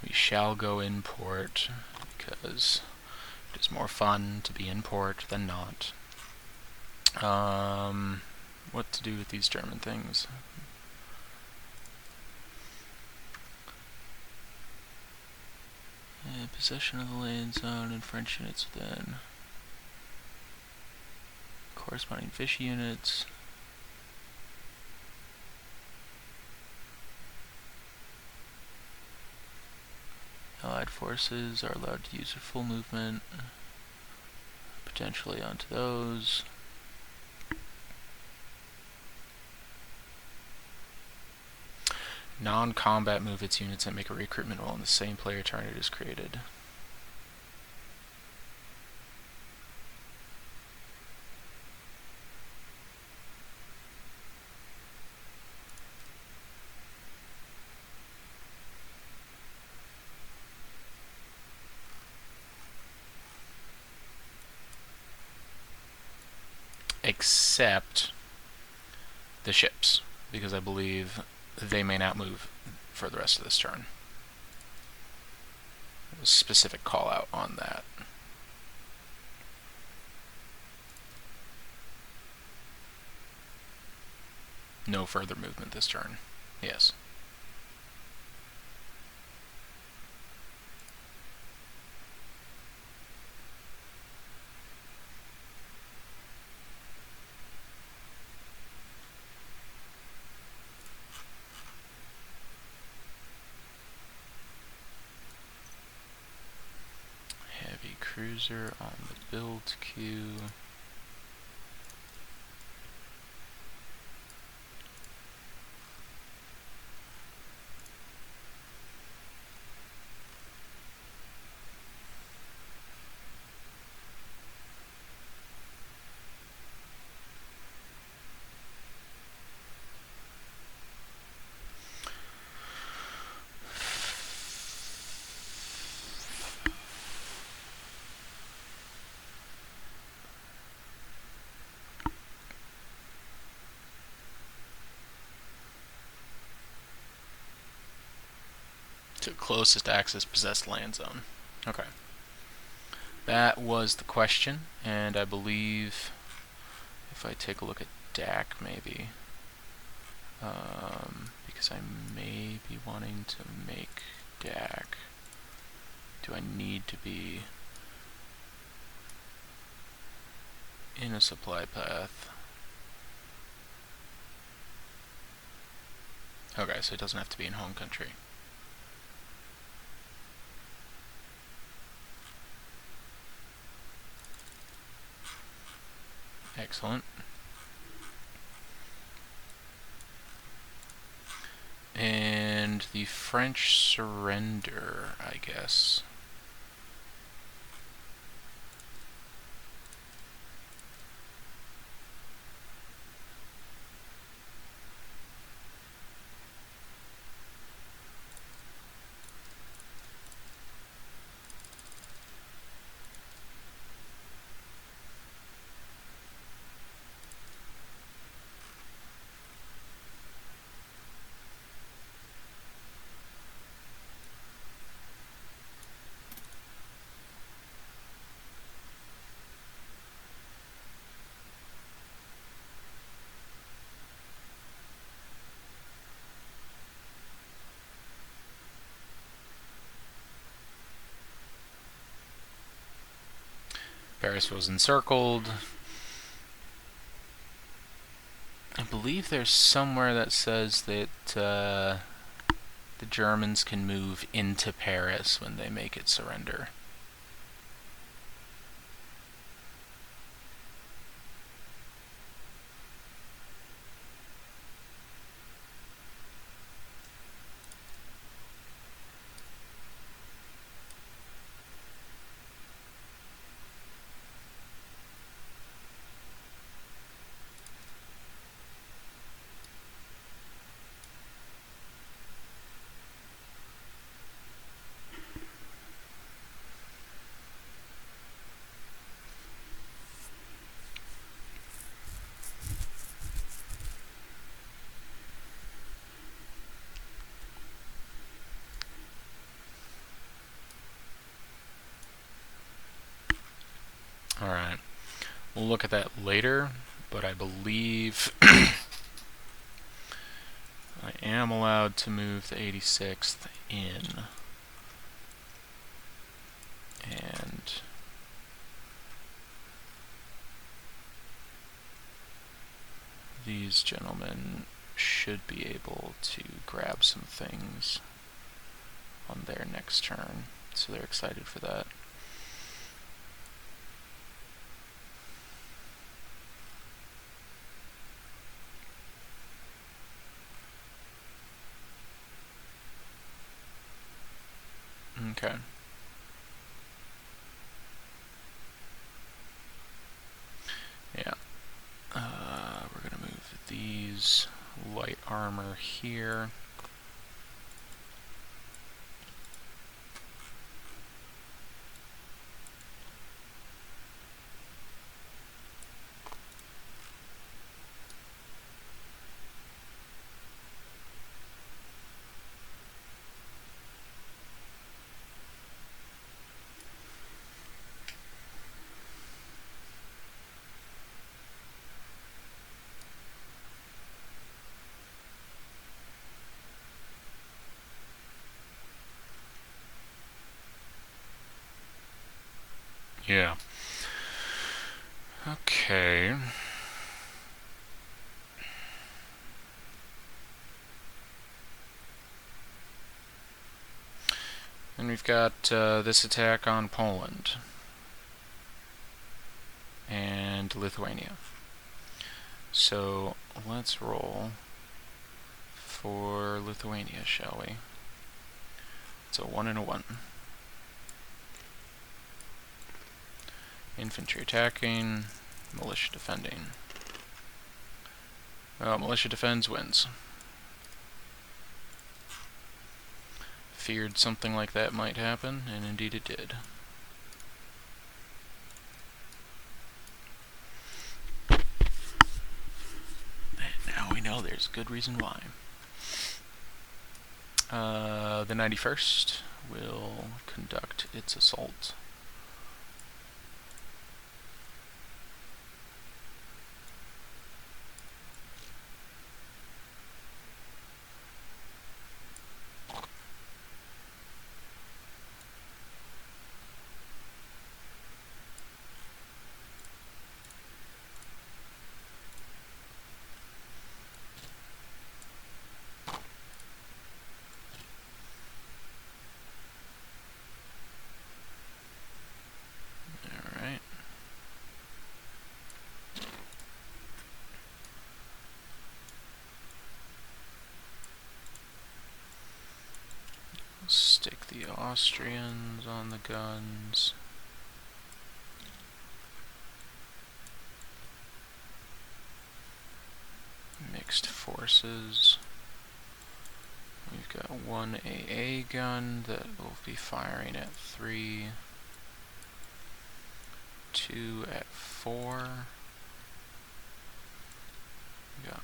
Speaker 1: We shall go in port because it is more fun to be in port than not. What to do with these German things? Possession of the land zone and French units within. Corresponding Vichy units. Allied forces are allowed to use their full movement, potentially onto those. Non-combat move its units and make a recruitment roll on the same player turn it is created. Except the ships, because I believe they may not move for the rest of this turn. A specific call out on that. No further movement this turn. Yes. Heavy cruiser on the build queue. To closest Axis possessed land zone. Okay. That was the question, and I believe if I take a look at DAC maybe, because I may be wanting to make DAC, do I need to be in a supply path? Okay, so it doesn't have to be in home country. Excellent. And the French surrender, I guess. Paris was encircled. I believe there's somewhere that says that the Germans can move into Paris when they make it surrender. Alright, we'll look at that later, but I believe I am allowed to move the 86th in. And these gentlemen should be able to grab some things on their next turn, so they're excited for that. Okay. Yeah. We're going to move these light armor here. Yeah. Okay. And we've got this attack on Poland and Lithuania. So let's roll for Lithuania, shall we? It's a 1 and a 1. Infantry attacking, militia defending. Well, militia defends, wins. Feared something like that might happen, and indeed it did. And now we know there's good reason why. The 91st will conduct its assault. Stick the Austrians on the guns. Mixed forces. We've got one AA gun that will be firing at 3, 2 at 4. We got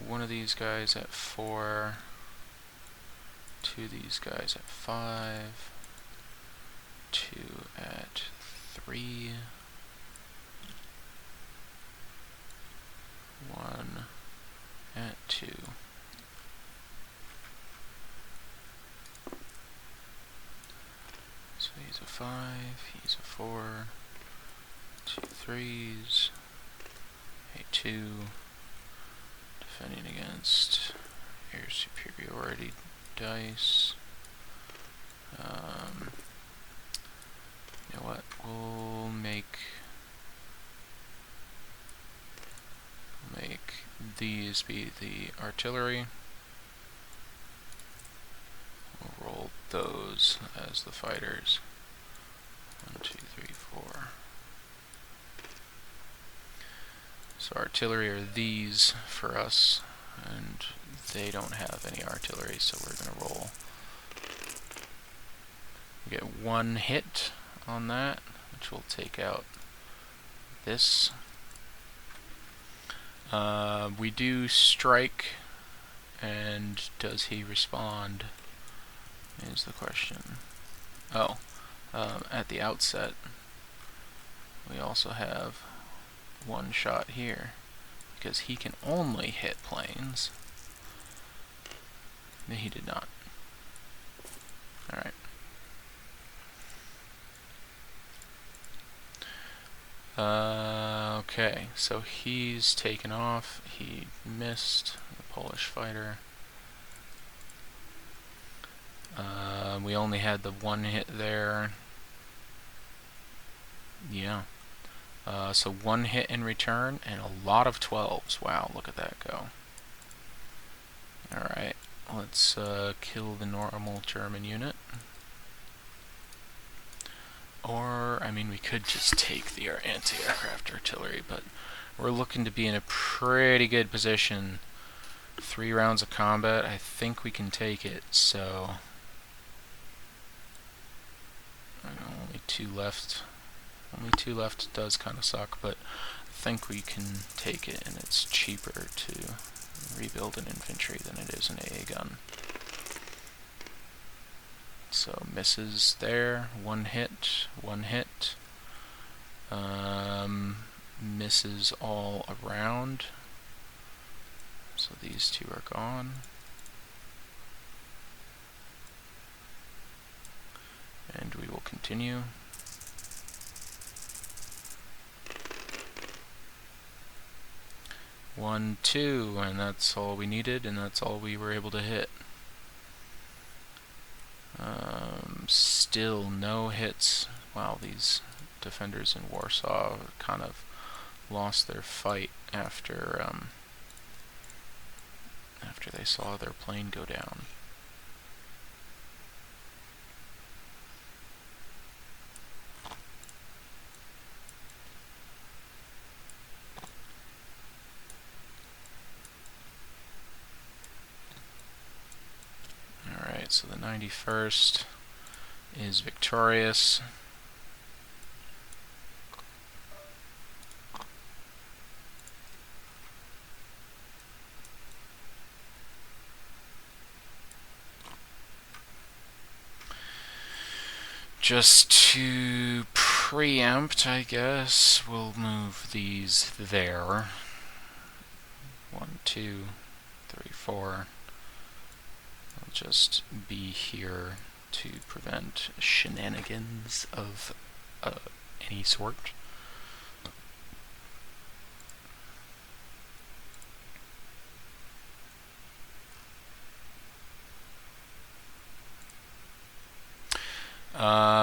Speaker 1: one of these guys at 4. 2 of these guys at 5, 2 at 3, 1 at 2. So he's a 5, he's a 4, 3s, A2, defending against air superiority dice. You know what? We'll make these be the artillery. We'll roll those as the fighters. 1, 2, 3, 4. So artillery are these for us, and they don't have any artillery, so we're going to roll. We get 1 hit on that, which will take out this. We do strike, and does he respond, is the question. Oh, at the outset, we also have 1 shot here, because he can only hit planes. He did not. Alright. Okay, so he's taken off. He missed the Polish fighter. We only had the 1 hit there. Yeah. So 1 hit in return and a lot of 12s. Wow, look at that go. Alright, let's kill the normal German unit. Or, I mean, we could just take the anti-aircraft artillery, but we're looking to be in a pretty good position. 3 rounds of combat, I think we can take it, so... only 2 left. Only 2 left does kind of suck, but I think we can take it, and it's cheaper to rebuild an infantry than it is an AA gun. So misses there, 1 hit, 1 hit. Misses all around. So these 2 are gone. And we will continue. One, 2, and that's all we needed, and that's all we were able to hit. Still no hits. Wow, these defenders in Warsaw kind of lost their fight after they saw their plane go down. Alright, so the 91st is victorious. Just to preempt, I guess, we'll move these there. 1, 2, 3, 4. I'll just be here to prevent shenanigans of any sort.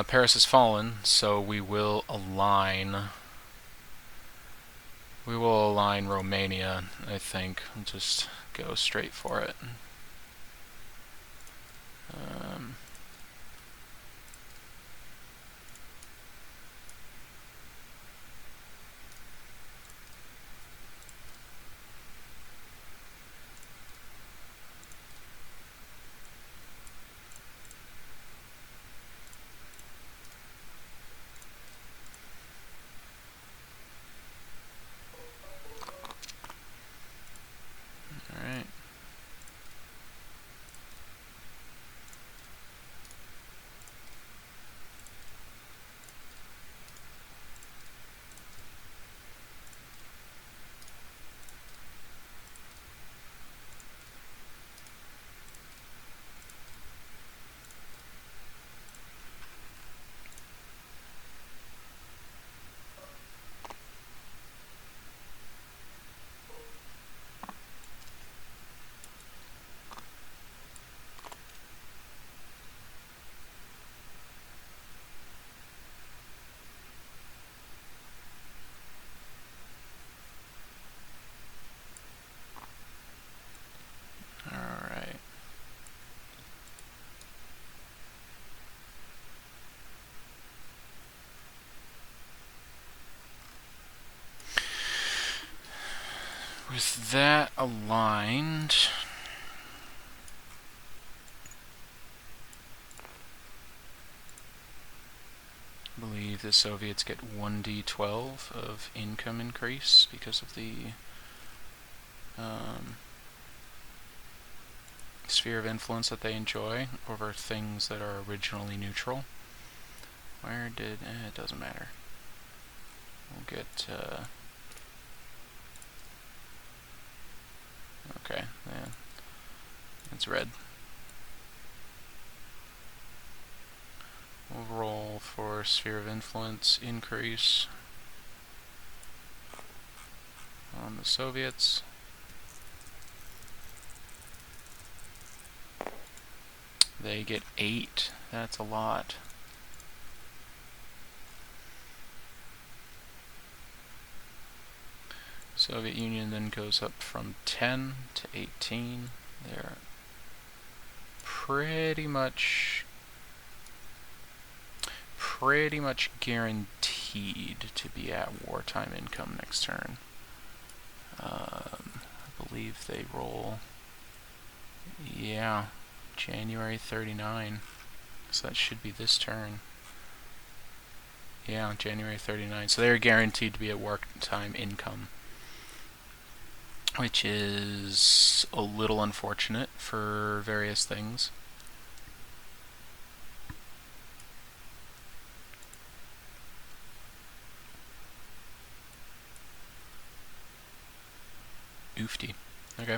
Speaker 1: Paris has fallen, so we will align. We will align Romania, I think. We'll just go straight for it. With that aligned, I believe the Soviets get 1d12 of income increase because of the sphere of influence that they enjoy over things that are originally neutral. Where did... it doesn't matter. We'll get... okay, yeah. It's red. We'll roll for sphere of influence increase on the Soviets. They get 8. That's a lot. Soviet Union then goes up from 10 to 18. They're pretty much guaranteed to be at wartime income next turn. I believe they roll, yeah, January 39. So that should be this turn. Yeah, January 39. So they're guaranteed to be at wartime income, which is a little unfortunate for various things. Oofty. Okay.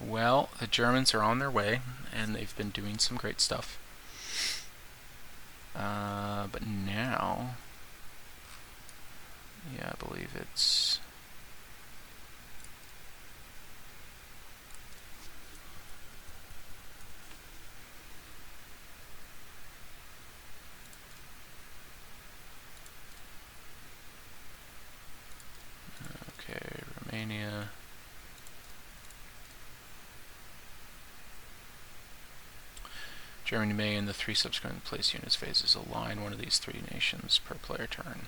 Speaker 1: Well, the Germans are on their way, and they've been doing some great stuff. But now... yeah, I believe it's... okay, Romania... Germany may, in the 3 subsequent place units phases, align one of these 3 nations per player turn.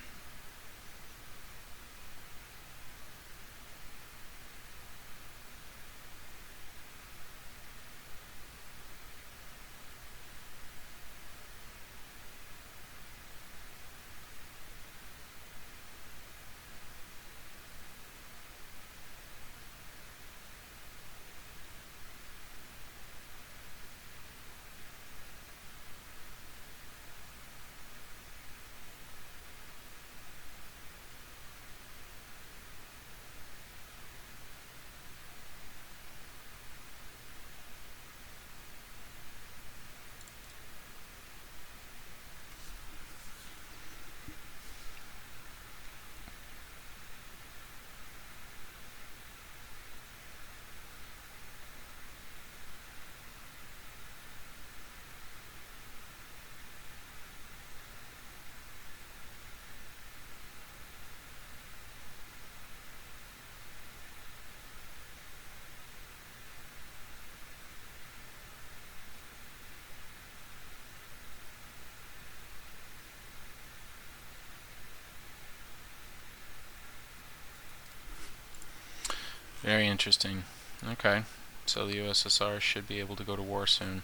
Speaker 1: Very interesting. Okay, so the USSR should be able to go to war soon.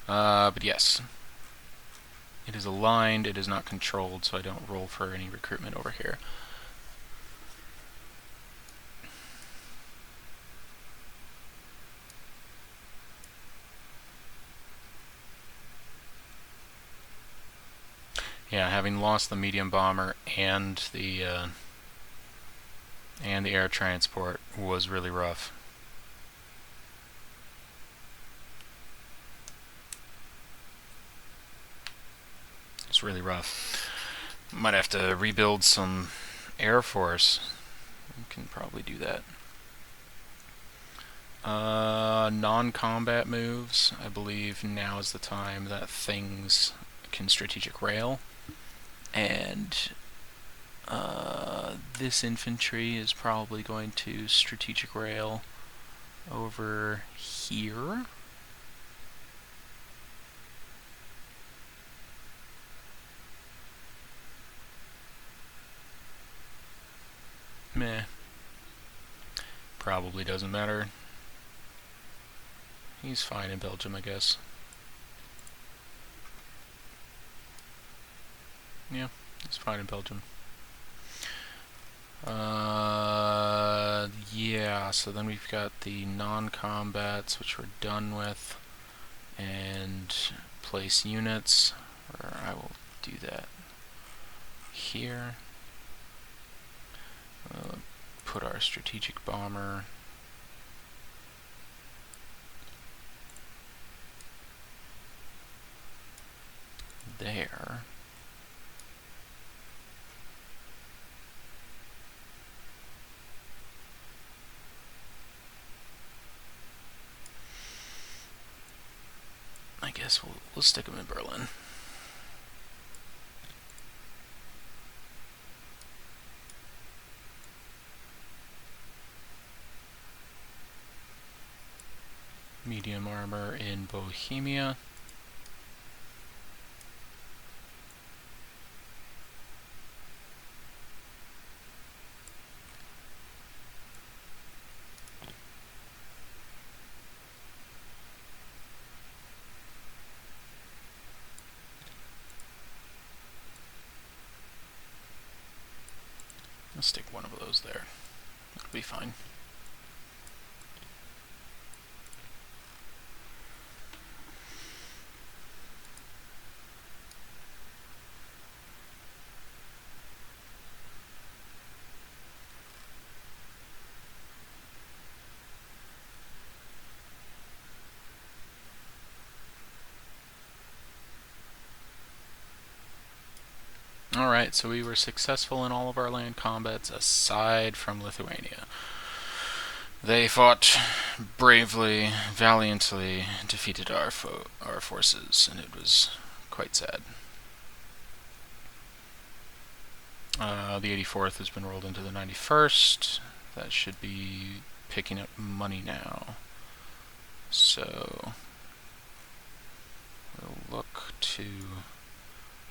Speaker 1: But yes, it is aligned, it is not controlled, so I don't roll for any recruitment over here. Yeah, having lost the medium bomber and the air transport was really rough. It's really rough. Might have to rebuild some Air Force. We can probably do that. Non-combat moves. I believe now is the time that things can strategic rail. And this infantry is probably going to strategic rail over here. Meh. Probably doesn't matter. He's fine in Belgium, I guess. Yeah, he's fine in Belgium. Yeah, so then we've got the non-combats, which we're done with, and place units, where I will do that here. Put our strategic bomber there. I guess we'll stick them in Berlin. Medium armor in Bohemia. I'll stick one of those there. That'll be fine. Alright, so we were successful in all of our land combats aside from Lithuania. They fought bravely, valiantly, defeated our forces, and it was quite sad. The 84th has been rolled into the 91st. That should be picking up money now. So we'll look to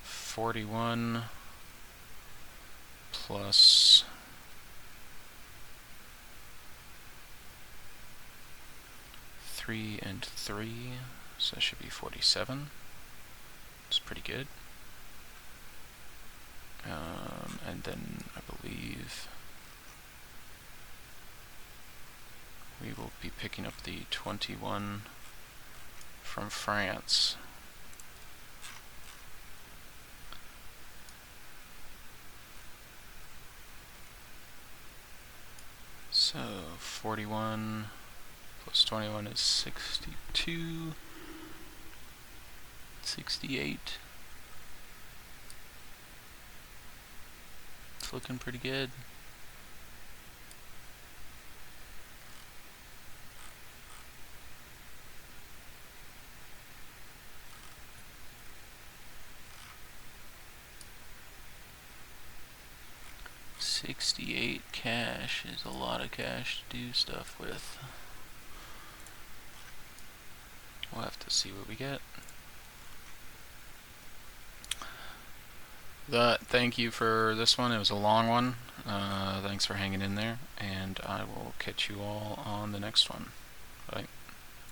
Speaker 1: 41 plus 3 and 3, so that should be 47. It's pretty good. And then I believe we will be picking up the 21 from France. So 41 plus 21 is 62, 68. It's looking pretty good. $68 cash is a lot of cash to do stuff with. We'll have to see what we get. Thank you for this one. It was a long one. Thanks for hanging in there, and I will catch you all on the next one.